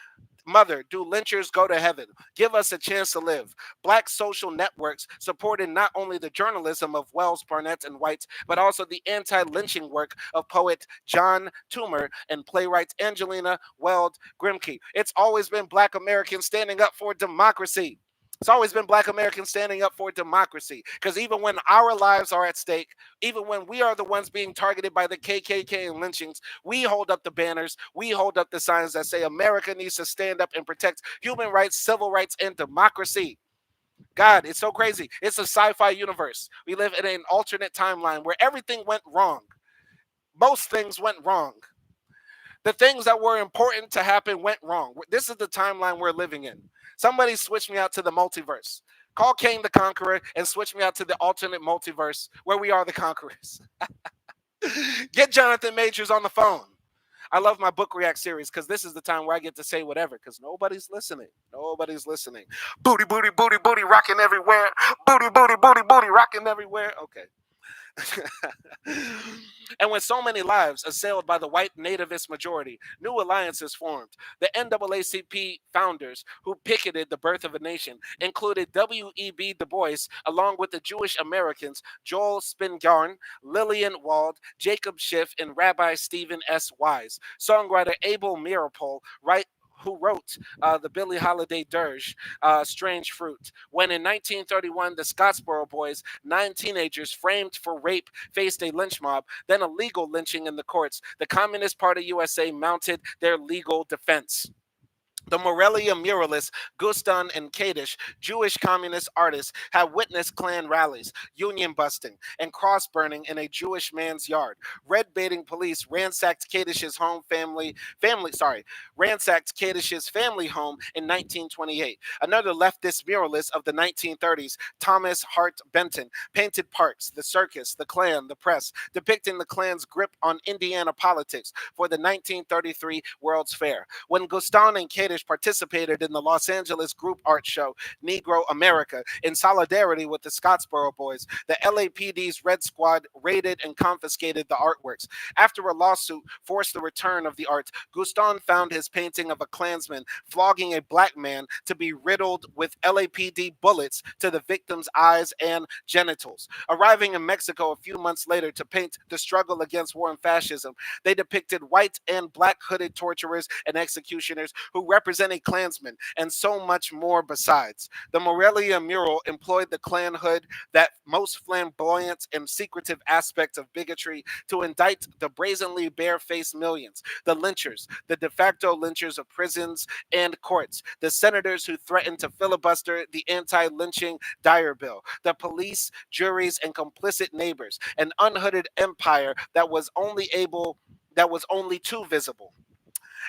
Mother, do lynchers go to heaven? Give us a chance to live. Black social networks supported not only the journalism of Wells, Barnett, and Whites, but also the anti lynching work of poet John Toomer and playwright Angelina Weld Grimke. It's always been Black Americans standing up for democracy. It's always been Black Americans standing up for democracy. Because even when our lives are at stake, even when we are the ones being targeted by the KKK and lynchings, we hold up the banners, we hold up the signs that say America needs to stand up and protect human rights, civil rights, and democracy. God, it's so crazy. It's a sci fi universe. We live in an alternate timeline where everything went wrong. Most things went wrong. The things that were important to happen went wrong. This is the timeline we're living in. Somebody switched me out to the multiverse. Call Kane the Conqueror and switch me out to the alternate multiverse where we are the conquerors. Get Jonathan Majors on the phone. I love my book react series because this is the time where I get to say whatever because nobody's listening. Nobody's listening. Booty, booty, booty, booty, rocking everywhere. Booty, booty, booty, booty, rocking everywhere. Okay. And when so many lives assailed by the white nativist majority, new alliances formed. The NAACP founders who picketed the birth of a nation included W.E.B. Du Bois, along with the Jewish Americans Joel Spingarn, Lillian Wald, Jacob Schiff, and Rabbi Stephen S. Wise. Songwriter Abel Meeropol, who wrote the Billie Holiday dirge, Strange Fruit. When in 1931, the Scottsboro Boys, 9 teenagers framed for rape, faced a lynch mob, then a legal lynching in the courts, the Communist Party USA mounted their legal defense. The Morelia muralists Guston and Kadish, Jewish communist artists, have witnessed Klan rallies, union busting, and cross burning in a Jewish man's yard. Red baiting police ransacked Kadish's ransacked Kadish's family home in 1928. Another leftist muralist of the 1930s, Thomas Hart Benton, painted parks, the circus, the Klan, the press, depicting the Klan's grip on Indiana politics for the 1933 World's Fair. When Guston and Kadish participated in the Los Angeles group art show Negro America in solidarity with the Scottsboro Boys, the LAPD's Red Squad raided and confiscated the artworks. After a lawsuit forced the return of the art, Guston found his painting of a Klansman flogging a black man to be riddled with LAPD bullets to the victim's eyes and genitals. Arriving in Mexico a few months later to paint the struggle against war and fascism, they depicted white and black hooded torturers and executioners who represented Klansmen, and so much more besides. The Morelia mural employed the Klan hood, that most flamboyant and secretive aspect of bigotry, to indict the brazenly barefaced millions, the lynchers, the de facto lynchers of prisons and courts, the senators who threatened to filibuster the anti lynching Dyer Bill, the police, juries, and complicit neighbors, an unhooded empire that was only too visible.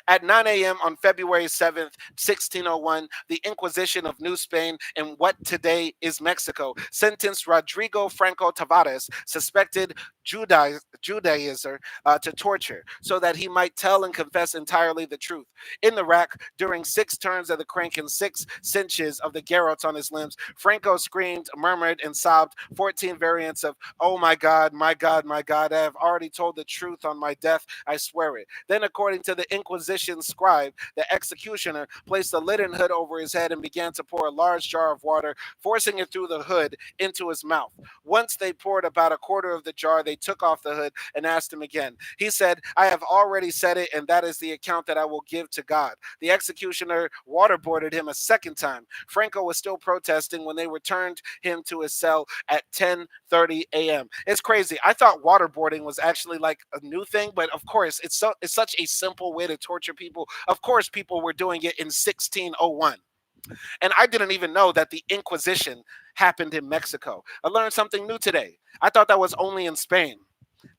At 9 a.m. on February 7th, 1601, the Inquisition of New Spain in what today is Mexico sentenced Rodrigo Franco Tavares, suspected Judaizer, to torture so that he might tell and confess entirely the truth. In the rack, during 6 turns of the crank and 6 cinches of the garrots on his limbs, Franco screamed, murmured, and sobbed 14 variants of, "Oh my God, my God, my God, I have already told the truth on my death, I swear it." Then, according to the Inquisition scribe, the executioner placed a linen hood over his head and began to pour a large jar of water, forcing it through the hood into his mouth. Once they poured about a quarter of the jar, they took off the hood and asked him again. He said, "I have already said it, and that is the account that I will give to God." The executioner waterboarded him a second time. Franco was still protesting when they returned him to his cell at 10:30 a.m. It's crazy. I thought waterboarding was actually like a new thing, but of course, it's such a simple way to torture people. Of course, people were doing it in 1601. And I didn't even know that the Inquisition happened in Mexico. I learned something new today. I thought that was only in Spain.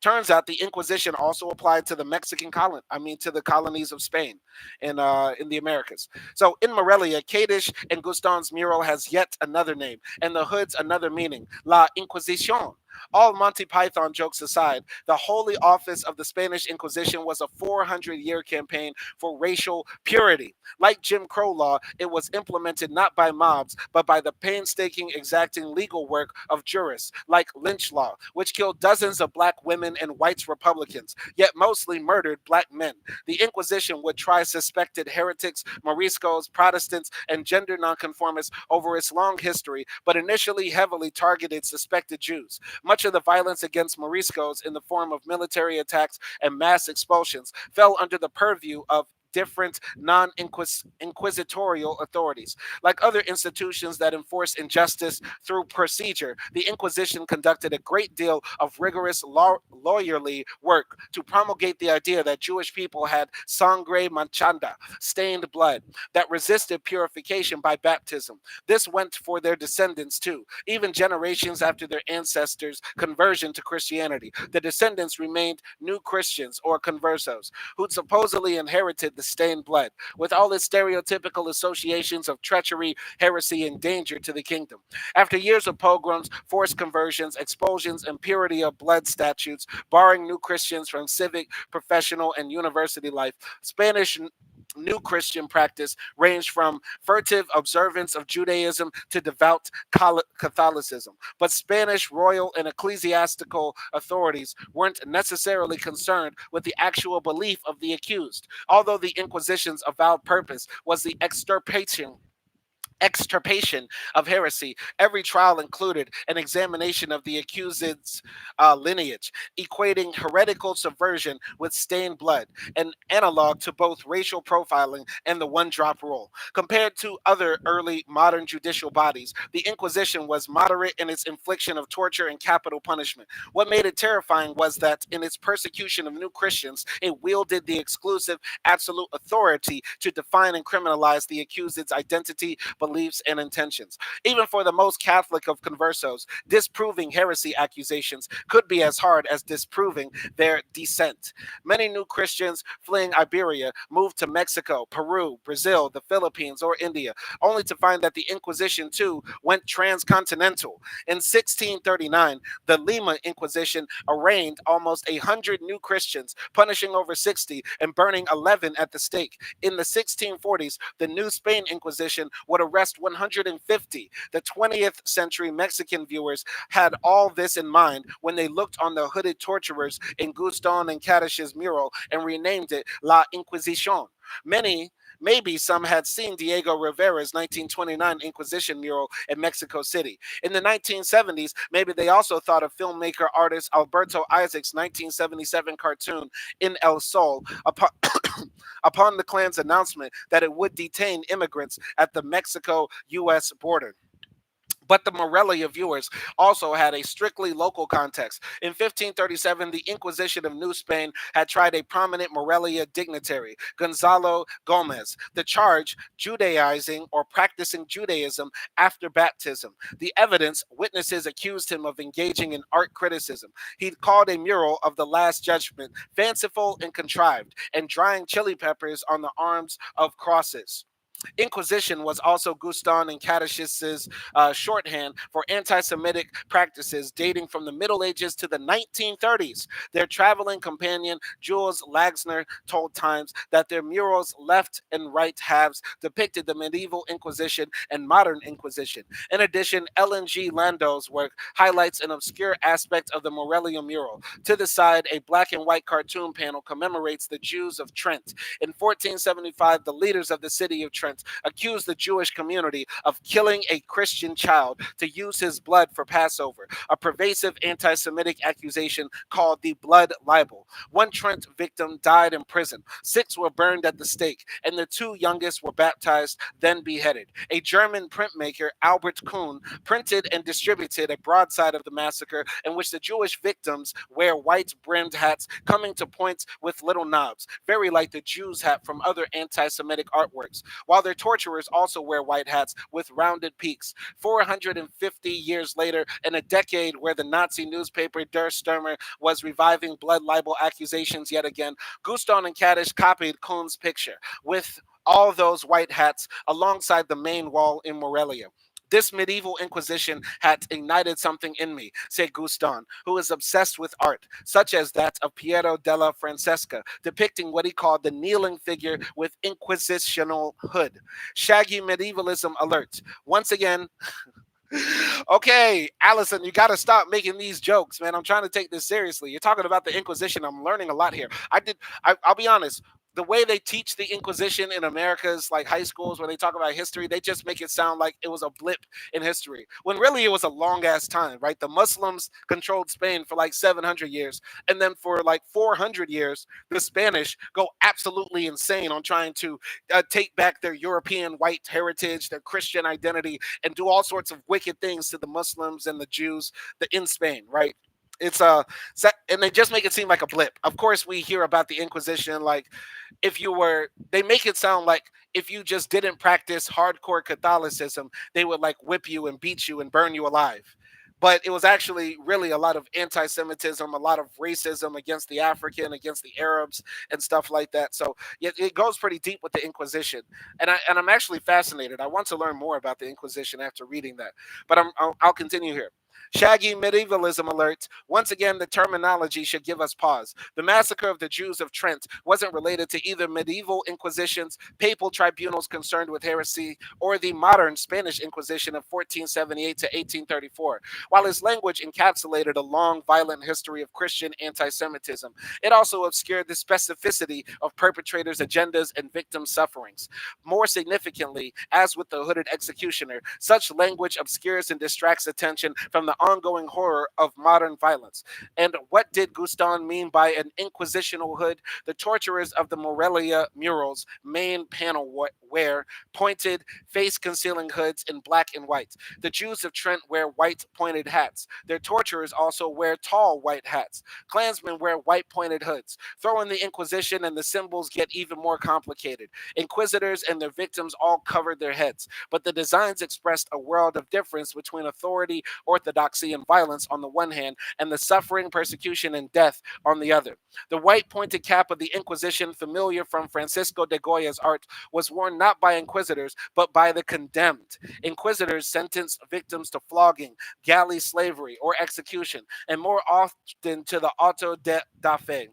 Turns out the Inquisition also applied to the Mexican colony. I mean, to the colonies of Spain, in the Americas. So in Morelia, Cadiz and Guston's mural has yet another name, and the hood's another meaning: La Inquisición. All Monty Python jokes aside, the Holy Office of the Spanish Inquisition was a 400-year campaign for racial purity. Like Jim Crow law, it was implemented not by mobs, but by the painstaking, exacting legal work of jurists, like lynch law, which killed dozens of black women and white Republicans, yet mostly murdered black men. The Inquisition would try suspected heretics, Moriscos, Protestants, and gender nonconformists over its long history, but initially heavily targeted suspected Jews. Much of the violence against Moriscos in the form of military attacks and mass expulsions fell under the purview of different non-inquisitorial authorities. Like other institutions that enforce injustice through procedure, the Inquisition conducted a great deal of rigorous lawyerly work to promulgate the idea that Jewish people had sangre manchada, stained blood, that resisted purification by baptism. This went for their descendants too, even generations after their ancestors' conversion to Christianity. The descendants remained new Christians or conversos, who'd supposedly inherited the stained blood, with all its stereotypical associations of treachery, heresy, and danger to the kingdom. After years of pogroms, forced conversions, expulsions, and purity of blood statutes, barring new Christians from civic, professional, and university life, Spanish New Christian practice ranged from furtive observance of Judaism to devout Catholicism. But Spanish royal and ecclesiastical authorities weren't necessarily concerned with the actual belief of the accused, although the Inquisition's avowed purpose was the extirpation of heresy. Every trial included an examination of the accused's lineage, equating heretical subversion with stained blood, an analog to both racial profiling and the one drop rule. Compared to other early modern judicial bodies, the Inquisition was moderate in its infliction of torture and capital punishment. What made it terrifying was that in its persecution of new Christians, it wielded the exclusive, absolute authority to define and criminalize the accused's identity, beliefs, and intentions. Even for the most Catholic of conversos, disproving heresy accusations could be as hard as disproving their descent. Many new Christians fleeing Iberia moved to Mexico, Peru, Brazil, the Philippines, or India, only to find that the Inquisition too went transcontinental. In 1639, the Lima Inquisition arraigned almost 100 new Christians, punishing over 60 and burning 11 at the stake. In the 1640s, the New Spain Inquisition would arrest 150. The 20th century Mexican viewers had all this in mind when they looked on the hooded torturers in Guston and Cadish's mural and renamed it La Inquisición. Many Maybe some had seen Diego Rivera's 1929 Inquisition mural in Mexico City. In the 1970s, maybe they also thought of filmmaker artist Alberto Isaac's 1977 cartoon In El Sol upon the Klan's announcement that it would detain immigrants at the Mexico-U.S. border. But the Morelia viewers also had a strictly local context. In 1537, the Inquisition of New Spain had tried a prominent Morelia dignitary, Gonzalo Gomez. The charge, Judaizing or practicing Judaism after baptism. The evidence, witnesses accused him of engaging in art criticism. He'd called a mural of the Last Judgment fanciful and contrived, and drying chili peppers on the arms of crosses. Inquisition was also Guston and Cadish's shorthand for anti Semitic practices dating from the Middle Ages to the 1930s. Their traveling companion, Jules Lagsner, told Times that their murals' left and right halves depicted the medieval Inquisition and modern Inquisition. In addition, Ellen G. Landau's work highlights an obscure aspect of the Morelia mural. To the side, a black and white cartoon panel commemorates the Jews of Trent. In 1475, the leaders of the city of Trent accused the Jewish community of killing a Christian child to use his blood for Passover, a pervasive anti Semitic accusation called the blood libel. One Trent victim died in prison, 6 were burned at the stake, and the 2 youngest were baptized, then beheaded. A German printmaker, Albert Kuhn, printed and distributed a broadside of the massacre in which the Jewish victims wear white brimmed hats coming to points with little knobs, very like the Jew's hat from other anti Semitic artworks. While while their torturers also wear white hats with rounded peaks. 450 years later, in a decade where the Nazi newspaper Der Stürmer was reviving blood libel accusations yet again, Guston and Kadish copied Kuhn's picture with all those white hats alongside the main wall in Morelia. This medieval inquisition had ignited something in me, said Guston, who is obsessed with art, such as that of Piero della Francesca, depicting what he called the kneeling figure with inquisitional hood. Shaggy medievalism alert. Once again, okay, Allison, you got to stop making these jokes, man. I'm trying to take this seriously. You're talking about the Inquisition. I'm learning a lot here. I'll be honest. The way they teach the Inquisition in America's like high schools, when they talk about history, they just make it sound like it was a blip in history, when really it was a long ass time, right? The Muslims controlled Spain for like 700 years, and then for like 400 years, the Spanish go absolutely insane on trying to take back their European white heritage, their Christian identity, and do all sorts of wicked things to the Muslims and the Jews in Spain, right? It's and they just make it seem like a blip. Of course, we hear about the Inquisition like if you were, they make it sound like if you just didn't practice hardcore Catholicism, they would like whip you and beat you and burn you alive. But it was actually really a lot of anti-Semitism, a lot of racism against the African, against the Arabs, and stuff like that. So yeah, it goes pretty deep with the Inquisition, and I'm actually fascinated. I want to learn more about the Inquisition after reading that. But I'll continue here. Shaggy medievalism alert. Once again, the terminology should give us pause. The massacre of the Jews of Trent wasn't related to either medieval inquisitions, papal tribunals concerned with heresy, or the modern Spanish Inquisition of 1478 to 1834. While his language encapsulated a long, violent history of Christian anti Semitism, it also obscured the specificity of perpetrators' agendas and victims' sufferings. More significantly, as with the hooded executioner, such language obscures and distracts attention from the ongoing horror of modern violence. And what did Guston mean by an inquisitional hood? The torturers of the Morelia murals main panel wear pointed, face-concealing hoods in black and white. The Jews of Trent wear white pointed hats. Their torturers also wear tall white hats. Klansmen wear white pointed hoods. Throw in the Inquisition and the symbols get even more complicated. Inquisitors and their victims all covered their heads, but the designs expressed a world of difference between authority, orthodoxy, and violence on the one hand, and the suffering, persecution, and death on the other. The white pointed cap of the Inquisition, familiar from Francisco de Goya's art, was worn not by inquisitors, but by the condemned. Inquisitors sentenced victims to flogging, galley slavery, or execution, and more often to the auto da fe.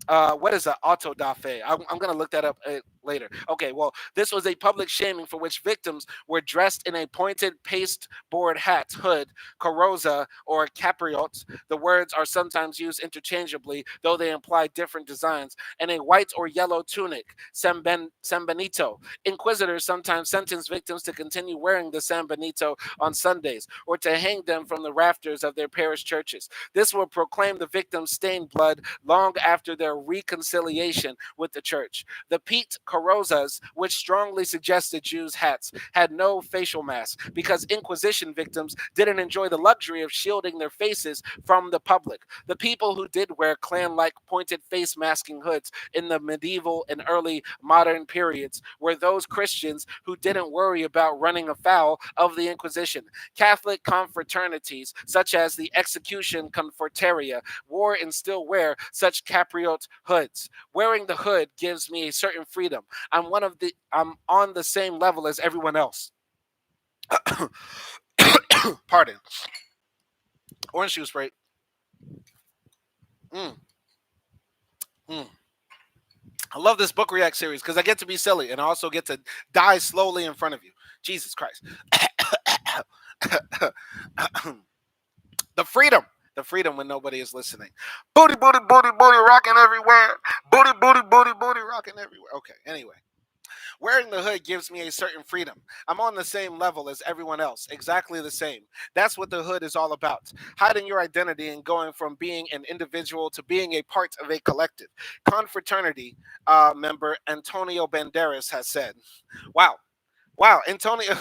What is an auto da fe? I'm going to look that up later. Okay, well, this was a public shaming for which victims were dressed in a pointed pasteboard hat, hood, carroza, or capriot. The words are sometimes used interchangeably, though they imply different designs, and a white or yellow tunic, sambenito. Inquisitors sometimes sentenced victims to continue wearing the sambenito on Sundays, or to hang them from the rafters of their parish churches. This will proclaim the victim's stained blood long after their reconciliation with the church. The peaked carrozas, which strongly suggested Jews' hats, had no facial mask because Inquisition victims didn't enjoy the luxury of shielding their faces from the public. The people who did wear Klan-like pointed face masking hoods in the medieval and early modern periods were those Christians who didn't worry about running afoul of the Inquisition. Catholic confraternities, such as the Execution Confortaria, wore and still wear such capriot hoods. Wearing the hood gives me a certain freedom. I'm on the same level as everyone else. Pardon. Orange juice, right? Mm, mm. I love this book react series because I get to be silly and I also get to die slowly in front of you. Jesus Christ. The freedom. The freedom when nobody is listening. Booty, booty, booty, booty rocking everywhere. Booty, booty, booty, booty rocking everywhere. Okay, anyway. Wearing the hood gives me a certain freedom. I'm on the same level as everyone else, exactly the same. That's what the hood is all about. Hiding your identity and going from being an individual to being a part of a collective. Confraternity member Antonio Banderas has said, wow, wow, Antonio.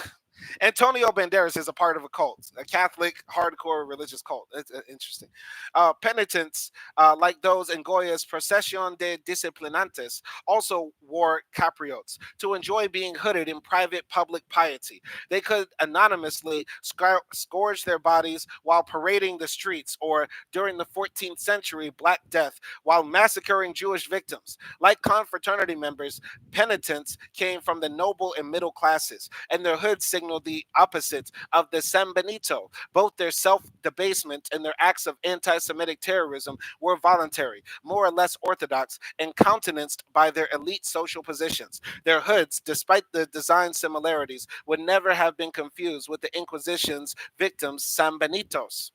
Antonio Banderas is a part of a cult, a Catholic hardcore religious cult. It's interesting. Penitents, like those in Goya's Procession de Disciplinantes, also wore capriots to enjoy being hooded in private public piety. They could anonymously scourge their bodies while parading the streets, or during the 14th century Black Death, while massacring Jewish victims. Like confraternity members, penitents came from the noble and middle classes, and their hoods signaled the opposite of the San Benito. Both their self debasement and their acts of anti Semitic terrorism were voluntary, more or less orthodox, and countenanced by their elite social positions. Their hoods, despite the design similarities, would never have been confused with the Inquisition's victims, San Benitos.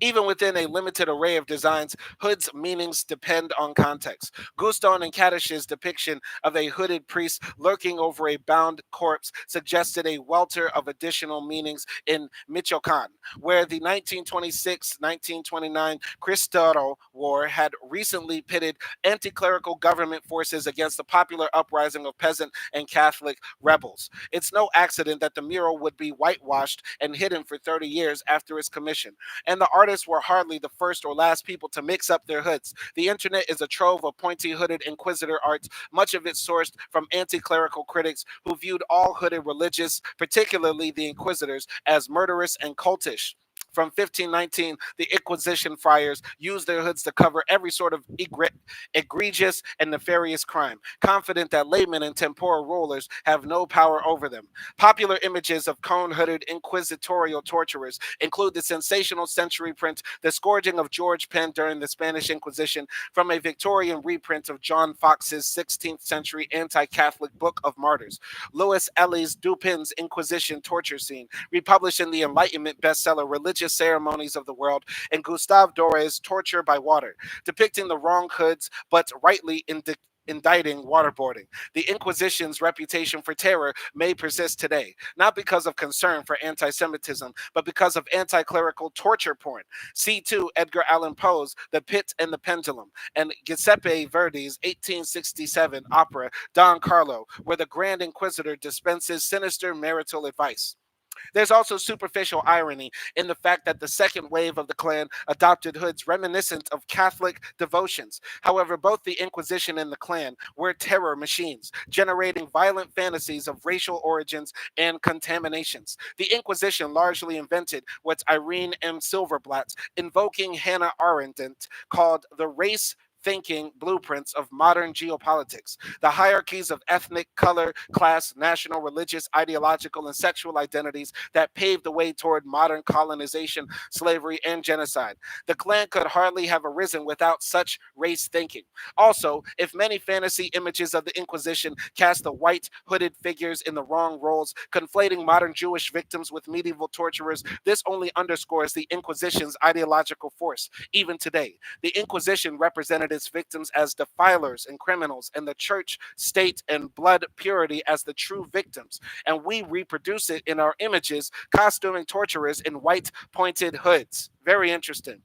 Even within a limited array of designs, Hood's meanings depend on context. Guston and Caddish's depiction of a hooded priest lurking over a bound corpse suggested a welter of additional meanings in Michoacan, where the 1926-1929 Cristero War had recently pitted anti-clerical government forces against the popular uprising of peasant and Catholic rebels. It's no accident that the mural would be whitewashed and hidden for 30 years after its commission. And the artists were hardly the first or last people to mix up their hoods. The internet is a trove of pointy hooded inquisitor art, much of it sourced from anti clerical critics who viewed all hooded religious, particularly the inquisitors, as murderous and cultish. From 1519, the Inquisition friars used their hoods to cover every sort of egregious and nefarious crime, confident that laymen and temporal rulers have no power over them. Popular images of cone hooded inquisitorial torturers include the sensational century print The Scourging of George Penn during the Spanish Inquisition from a Victorian reprint of John Fox's 16th century anti Catholic Book of Martyrs. Louis Ellis Dupin's Inquisition torture scene, republished in the Enlightenment bestseller Religious Ceremonies of the World, and Gustave Dore's Torture by Water, depicting the wrong hoods but rightly indicting waterboarding. The Inquisition's reputation for terror may persist today, not because of concern for anti Semitism, but because of anti clerical torture porn. See too Edgar Allan Poe's The Pit and the Pendulum, and Giuseppe Verdi's 1867 opera Don Carlo, where the Grand Inquisitor dispenses sinister marital advice. There's also superficial irony in the fact that the second wave of the Klan adopted hoods reminiscent of Catholic devotions. However, both the Inquisition and the Klan were terror machines, generating violent fantasies of racial origins and contaminations. The Inquisition largely invented what Irene M. Silverblatt, invoking Hannah Arendt, called the race thinking blueprints of modern geopolitics. The hierarchies of ethnic, color, class, national, religious, ideological, and sexual identities that paved the way toward modern colonization, slavery, and genocide. The Klan could hardly have arisen without such race thinking. Also, if many fantasy images of the Inquisition cast the white, hooded figures in the wrong roles, conflating modern Jewish victims with medieval torturers, this only underscores the Inquisition's ideological force, even today. The Inquisition represented its victims as defilers and criminals, and the church, state, and blood purity as the true victims. And we reproduce it in our images, costuming torturers in white pointed hoods. Very interesting.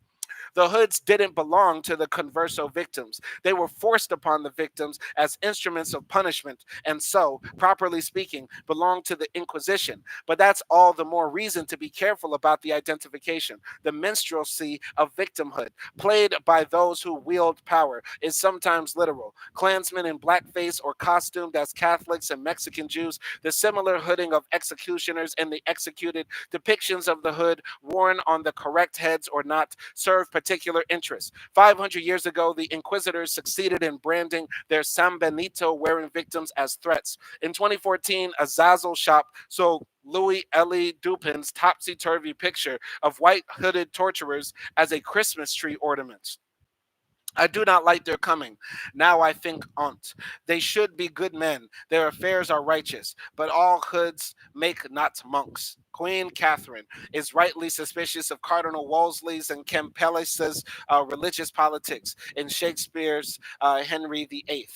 The hoods didn't belong to the converso victims. They were forced upon the victims as instruments of punishment, and so, properly speaking, belonged to the Inquisition. But that's all the more reason to be careful about the identification. The minstrelsy of victimhood, played by those who wield power, is sometimes literal. Klansmen in blackface or costumed as Catholics and Mexican Jews, the similar hooding of executioners and the executed, depictions of the hood worn on the correct heads or not, serve particular interests. 500 years ago, the Inquisitors succeeded in branding their San Benito wearing victims as threats. In 2014, a Zazzle shop sold Louis Elie Dupin's topsy-turvy picture of white hooded torturers as a Christmas tree ornament. I do not like their coming. Now I think on't. They should be good men. Their affairs are righteous. But all hoods make not monks. Queen Catherine is rightly suspicious of Cardinal Wolsey's and Campellis's religious politics in Shakespeare's Henry VIII.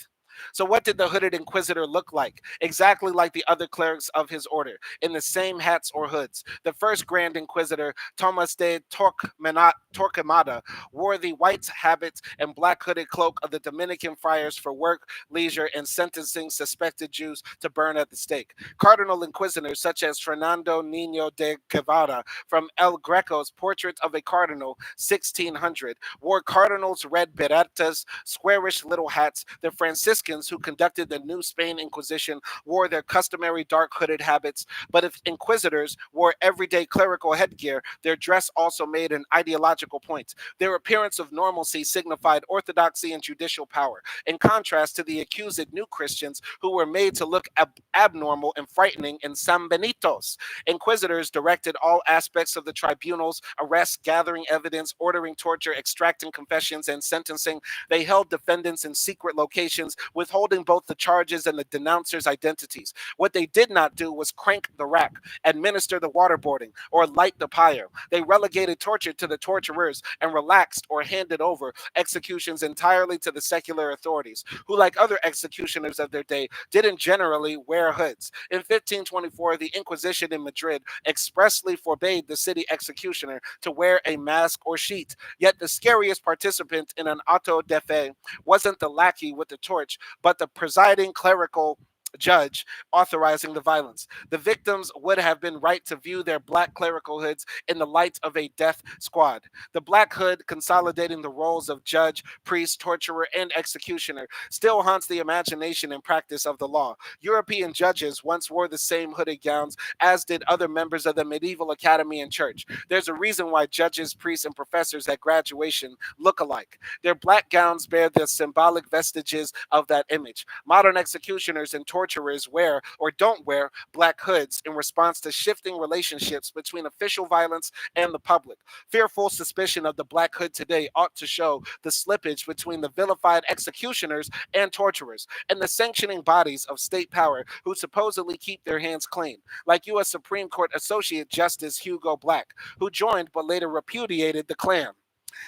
So, what did the hooded inquisitor look like? Exactly like the other clerics of his order, in the same hats or hoods. The first Grand Inquisitor, Thomas de Torquemada, wore the white habit and black hooded cloak of the Dominican friars for work, leisure, and sentencing suspected Jews to burn at the stake. Cardinal inquisitors such as Fernando Nino de Guevara from El Greco's Portrait of a Cardinal, 1600, wore cardinals' red beretas, squarish little hats. The Franciscans, who conducted the New Spain Inquisition, wore their customary dark hooded habits. But if inquisitors wore everyday clerical headgear, their dress also made an ideological point. Their appearance of normalcy signified orthodoxy and judicial power, in contrast to the accused new Christians who were made to look abnormal and frightening in San Benitos. Inquisitors directed all aspects of the tribunals: arrest, gathering evidence, ordering torture, extracting confessions, and sentencing. They held defendants in secret locations, withholding both the charges and the denouncers' identities. What they did not do was crank the rack, administer the waterboarding, or light the pyre. They relegated torture to the torturers and relaxed or handed over executions entirely to the secular authorities, who, like other executioners of their day, didn't generally wear hoods. In 1524, the Inquisition in Madrid expressly forbade the city executioner to wear a mask or sheet. Yet the scariest participant in an auto de fe wasn't the lackey with the torch, but the presiding clerical judge authorizing the violence. The victims would have been right to view their black clerical hoods in the light of a death squad. The black hood, consolidating the roles of judge, priest, torturer, and executioner, still haunts the imagination and practice of the law. European judges once wore the same hooded gowns, as did other members of the medieval academy and church. There's a reason why judges, priests, and professors at graduation look alike. Their black gowns bear the symbolic vestiges of that image. Modern executioners and torturers wear or don't wear black hoods in response to shifting relationships between official violence and the public. Fearful suspicion of the black hood today ought to show the slippage between the vilified executioners and torturers and the sanctioning bodies of state power who supposedly keep their hands clean, like U.S. Supreme Court Associate Justice Hugo Black, who joined but later repudiated the Klan.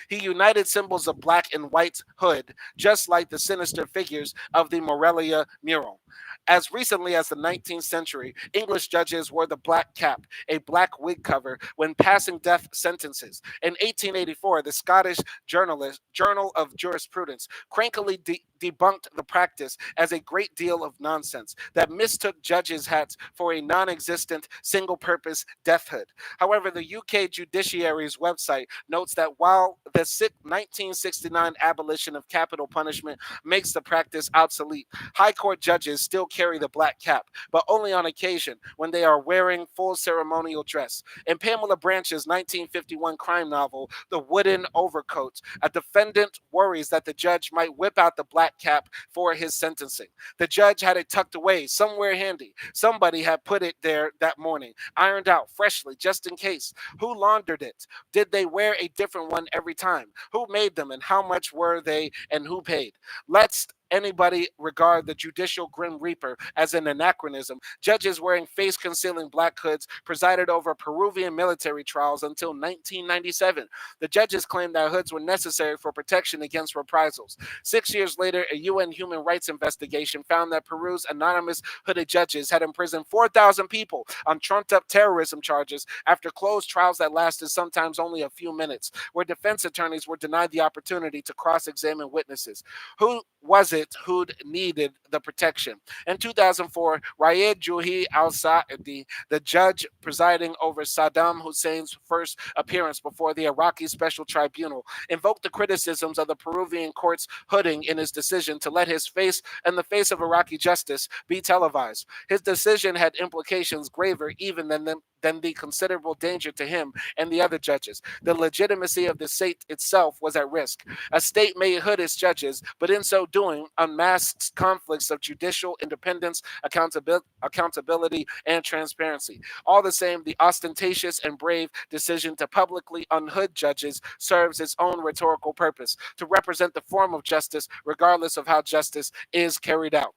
He united symbols of black and white hood, just like the sinister figures of the Morelia mural. As recently as the 19th century, English judges wore the black cap, a black wig cover, when passing death sentences. In 1884, the Scottish Journal of Jurisprudence crankily debunked the practice as a great deal of nonsense that mistook judges' hats for a non existent, single purpose death hood. However, the UK judiciary's website notes that while the 1969 abolition of capital punishment makes the practice obsolete, High Court judges still carry the black cap, but only on occasion when they are wearing full ceremonial dress. In Pamela Branch's 1951 crime novel, The Wooden Overcoat, a defendant worries that the judge might whip out the black cap for his sentencing. The judge had it tucked away somewhere handy. Somebody had put it there that morning, ironed out freshly just in case. Who laundered it? Did they wear a different one every time? Who made them and how much were they and who paid? Let's anybody regard the judicial Grim Reaper as an anachronism. Judges wearing face concealing black hoods presided over Peruvian military trials until 1997. The judges claimed that hoods were necessary for protection against reprisals. 6 years later, a UN human rights investigation found that Peru's anonymous hooded judges had imprisoned 4,000 people on trumped up terrorism charges after closed trials that lasted sometimes only a few minutes, where defense attorneys were denied the opportunity to cross examine witnesses. Who was it who needed the protection? In 2004, Raed Juhi al Saadi, the judge presiding over Saddam Hussein's first appearance before the Iraqi Special Tribunal, invoked the criticisms of the Peruvian court's hooding in his decision to let his face and the face of Iraqi justice be televised. His decision had implications graver even than the considerable danger to him and the other judges. The legitimacy of the state itself was at risk. A state may hood its judges, but in so doing, unmasks conflicts of judicial independence, accountability, and transparency. All the same, the ostentatious and brave decision to publicly unhood judges serves its own rhetorical purpose: to represent the form of justice, regardless of how justice is carried out.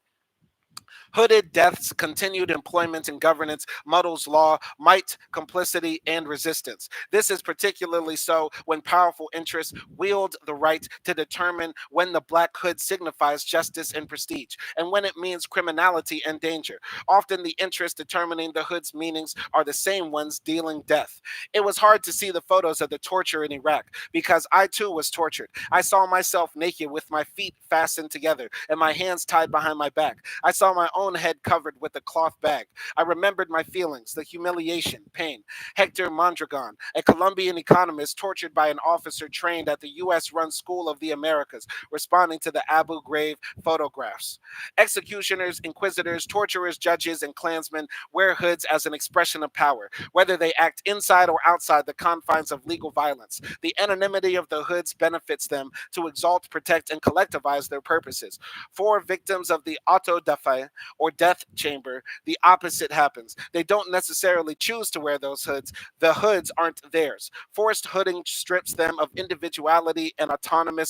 Hooded deaths, continued employment and governance, muddles law, might, complicity, and resistance. This is particularly so when powerful interests wield the right to determine when the black hood signifies justice and prestige, and when it means criminality and danger. Often the interests determining the hood's meanings are the same ones dealing death. It was hard to see the photos of the torture in Iraq because I too was tortured. I saw myself naked with my feet fastened together and my hands tied behind my back. I saw my own head covered with a cloth bag. I remembered my feelings, the humiliation, pain. Hector Mondragon, a Colombian economist tortured by an officer trained at the U.S. run School of the Americas, responding to the Abu Ghraib photographs. Executioners, inquisitors, torturers, judges, and Klansmen wear hoods as an expression of power, whether they act inside or outside the confines of legal violence. The anonymity of the hoods benefits them to exalt, protect, and collectivize their purposes. For victims of the auto da fe, or death chamber, the opposite happens. They don't necessarily choose to wear those hoods. The hoods aren't theirs. Forced hooding strips them of individuality and autonomy,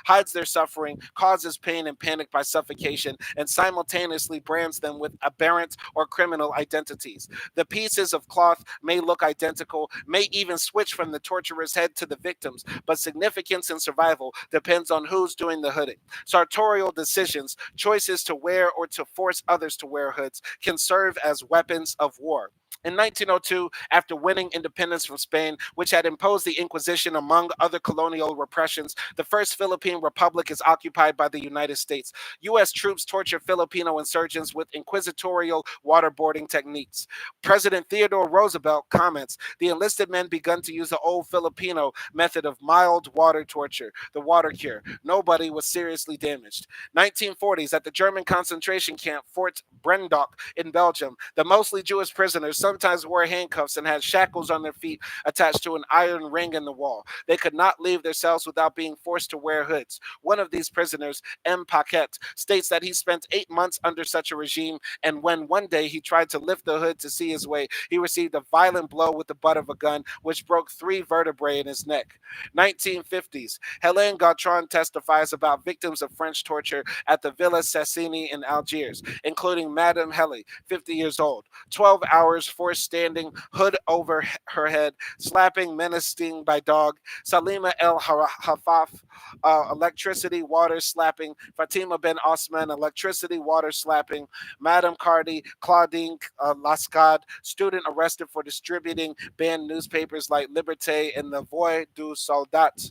hides their suffering, causes pain and panic by suffocation, and simultaneously brands them with aberrant or criminal identities. The pieces of cloth may look identical, may even switch from the torturer's head to the victim's, but significance in survival depends on who's doing the hooding. Sartorial decisions, choices to wear or to force others to wear hoods, can serve as weapons of war. In 1902, after winning independence from Spain, which had imposed the Inquisition among other colonial repressions, the first Philippine Republic is occupied by the United States. U.S. troops torture Filipino insurgents with inquisitorial waterboarding techniques. President Theodore Roosevelt comments, the enlisted men begun to use the old Filipino method of mild water torture, the water cure. Nobody was seriously damaged. 1940s, at the German concentration camp Fort Brendock in Belgium, the mostly Jewish prisoners sometimes wore handcuffs and had shackles on their feet attached to an iron ring in the wall. They could not leave their cells without being forced to wear hoods. One of these prisoners, M. Paquette, states that he spent 8 months under such a regime, and when one day he tried to lift the hood to see his way, he received a violent blow with the butt of a gun, which broke 3 vertebrae in his neck. 1950s, Hélène Gautran testifies about victims of French torture at the Villa Sassini in Algiers, including Madame Heli, 50 years old. 12 hours forced standing, hood over her head, slapping, menacing by dog. Salima El Hafaf, electricity, water slapping. Fatima Ben Osman, electricity, water slapping. Madame Cardi, Claudine Lascade, student arrested for distributing banned newspapers like Liberté and the Voix du Soldat.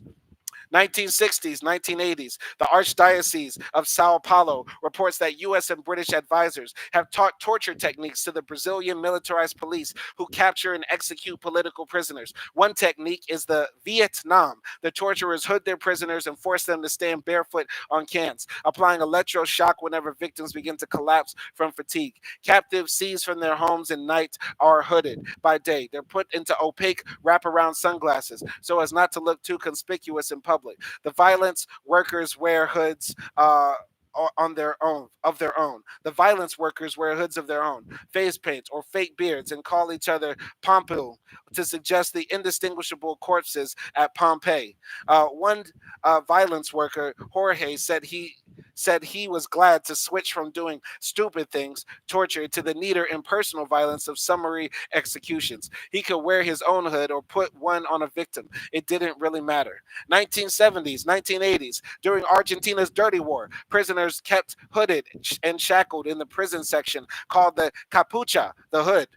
1960s, 1980s, the Archdiocese of Sao Paulo reports that U.S. and British advisors have taught torture techniques to the Brazilian militarized police who capture and execute political prisoners. One technique is the Vietnam. The torturers hood their prisoners and force them to stand barefoot on cans, applying electroshock whenever victims begin to collapse from fatigue. Captives seized from their homes at night are hooded by day. They're put into opaque wraparound sunglasses so as not to look too conspicuous in public. The violence workers wear hoods on their own of their own. The violence workers wear hoods of their own, face paint or fake beards, and call each other Pompil to suggest the indistinguishable corpses at Pompeii. One violence worker, Jorge, said he was glad to switch from doing stupid things, torture, to the neater impersonal violence of summary executions. He could wear his own hood or put one on a victim. It didn't really matter. 1970s, 1980s, during Argentina's dirty war, prisoners kept hooded and shackled in the prison section called the capucha, the hood.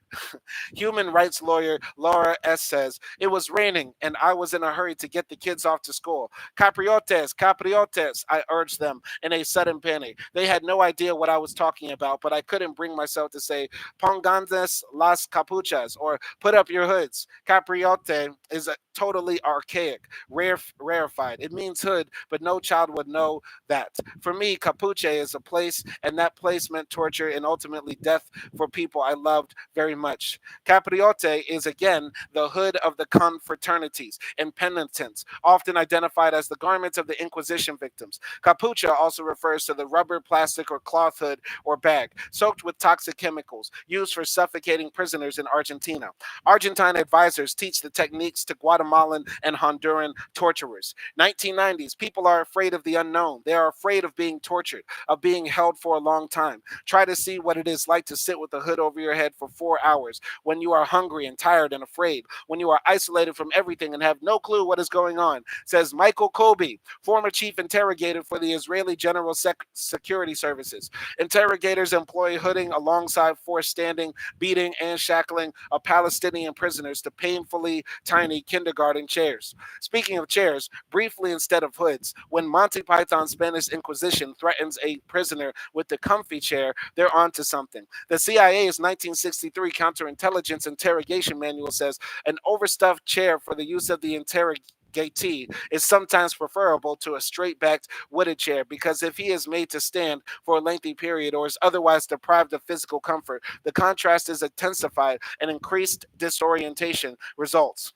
Human rights lawyer Laura S. says, it was raining and I was in a hurry to get the kids off to school. Capriotes, capriotes, I urged them in a sudden panic. They had no idea what I was talking about, but I couldn't bring myself to say, pongantes las capuchas, or put up your hoods. Capriote is totally archaic, rarefied. It means hood, but no child would know that. For me, capuche is a place, and that place meant torture and ultimately death for people I loved very much. Capriote is again the hood of the confraternities and penitents, often identified as the garments of the Inquisition victims. Capucha also refers to the rubber, plastic, or cloth hood or bag, soaked with toxic chemicals, used for suffocating prisoners in Argentina. Argentine advisors teach the techniques to Guatemalan and Honduran torturers. 1990s, people are afraid of the unknown. They are afraid of being tortured, of being held for a long time. Try to see what it is like to sit with a hood over your head for 4 hours when you are hungry and tired and afraid, when you are isolated from everything and have no clue what is going on, says Michael Colby, former chief interrogator for the Israeli General Security Services. Interrogators employ hooding alongside forced standing, beating, and shackling of Palestinian prisoners to painfully tiny kindergarten chairs. Speaking of chairs, briefly instead of hoods, when Monty Python's Spanish Inquisition threatens a prisoner with the comfy chair, they're onto something. The CIA's 1963 counterintelligence interrogation manual says an overstuffed chair for the use of the interrogatee is sometimes preferable to a straight-backed wooden chair because if he is made to stand for a lengthy period or is otherwise deprived of physical comfort, the contrast is intensified and increased disorientation results.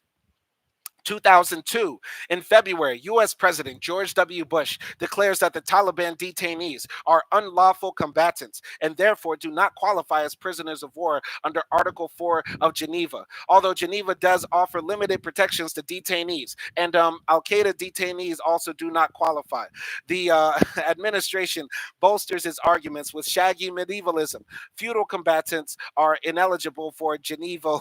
2002. In February, U.S. President George W. Bush declares that the Taliban detainees are unlawful combatants and therefore do not qualify as prisoners of war under Article 4 of Geneva. Although Geneva does offer limited protections to detainees, and Al Qaeda detainees also do not qualify. The administration bolsters its arguments with shaggy medievalism. Feudal combatants are ineligible for Geneva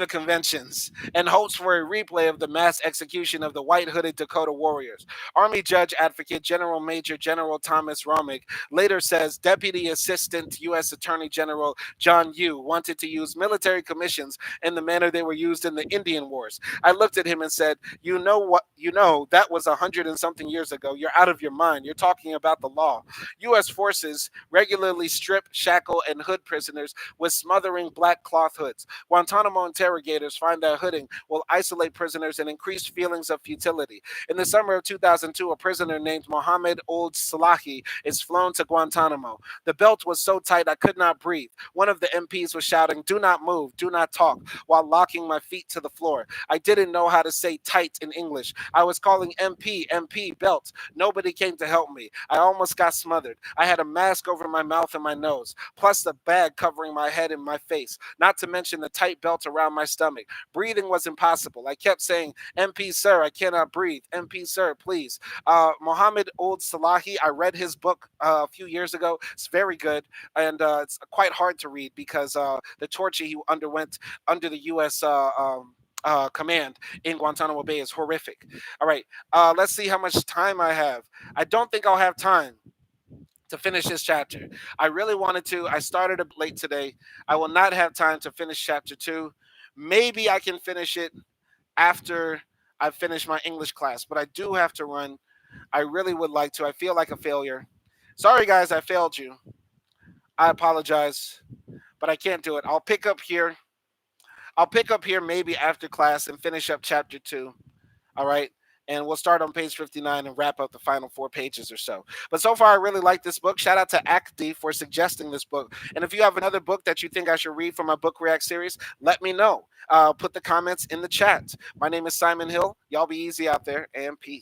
Conventions, and hopes for a replay of the mass execution of the white hooded Dakota warriors. Army Judge Advocate General Major General Thomas Romick later says Deputy Assistant U.S. Attorney General John Yoo wanted to use military commissions in the manner they were used in the Indian Wars. I looked at him and said, "You know what? You know, that was 100 and something years ago. You're out of your mind. You're talking about the law." U.S. forces regularly strip, shackle, and hood prisoners with smothering black cloth hoods. Guantanamo interrogators find that hooding will isolate prisoners and increase feelings of futility. In the summer of 2002, a prisoner named Mohammed Old Salahi is flown to Guantanamo. The belt was so tight I could not breathe. One of the MPs was shouting, "Do not move, do not talk," while locking my feet to the floor. I didn't know how to say tight in English. I was calling MP, MP, belt. Nobody came to help me. I almost got smothered. I had a mask over my mouth and my nose, plus the bag covering my head and my face, not to mention the tight belt around my stomach. Breathing was impossible. I kept saying, "MP, sir, I cannot breathe. MP, sir, please." Mohammed Old Salahi, I read his book a few years ago. It's very good, and it's quite hard to read because the torture he underwent under the U.S. Command in Guantanamo Bay is horrific. All right, let's see how much time I have. I don't think I'll have time to finish this chapter. I really wanted to. I started a bit late today. I will not have time to finish chapter 2. Maybe I can finish it after I finish my English class, but I do have to run. I really would like to. I feel like a failure. Sorry, guys, I failed you. I apologize, but I can't do it. I'll pick up here. I'll pick up here maybe after class and finish up chapter 2. All right. And we'll start on page 59 and wrap up the final 4 pages or so. But so far, I really like this book. Shout out to Acti for suggesting this book. And if you have another book that you think I should read from my Book React series, let me know. Put the comments in the chat. My name is Simon Hill. Y'all be easy out there, and peace.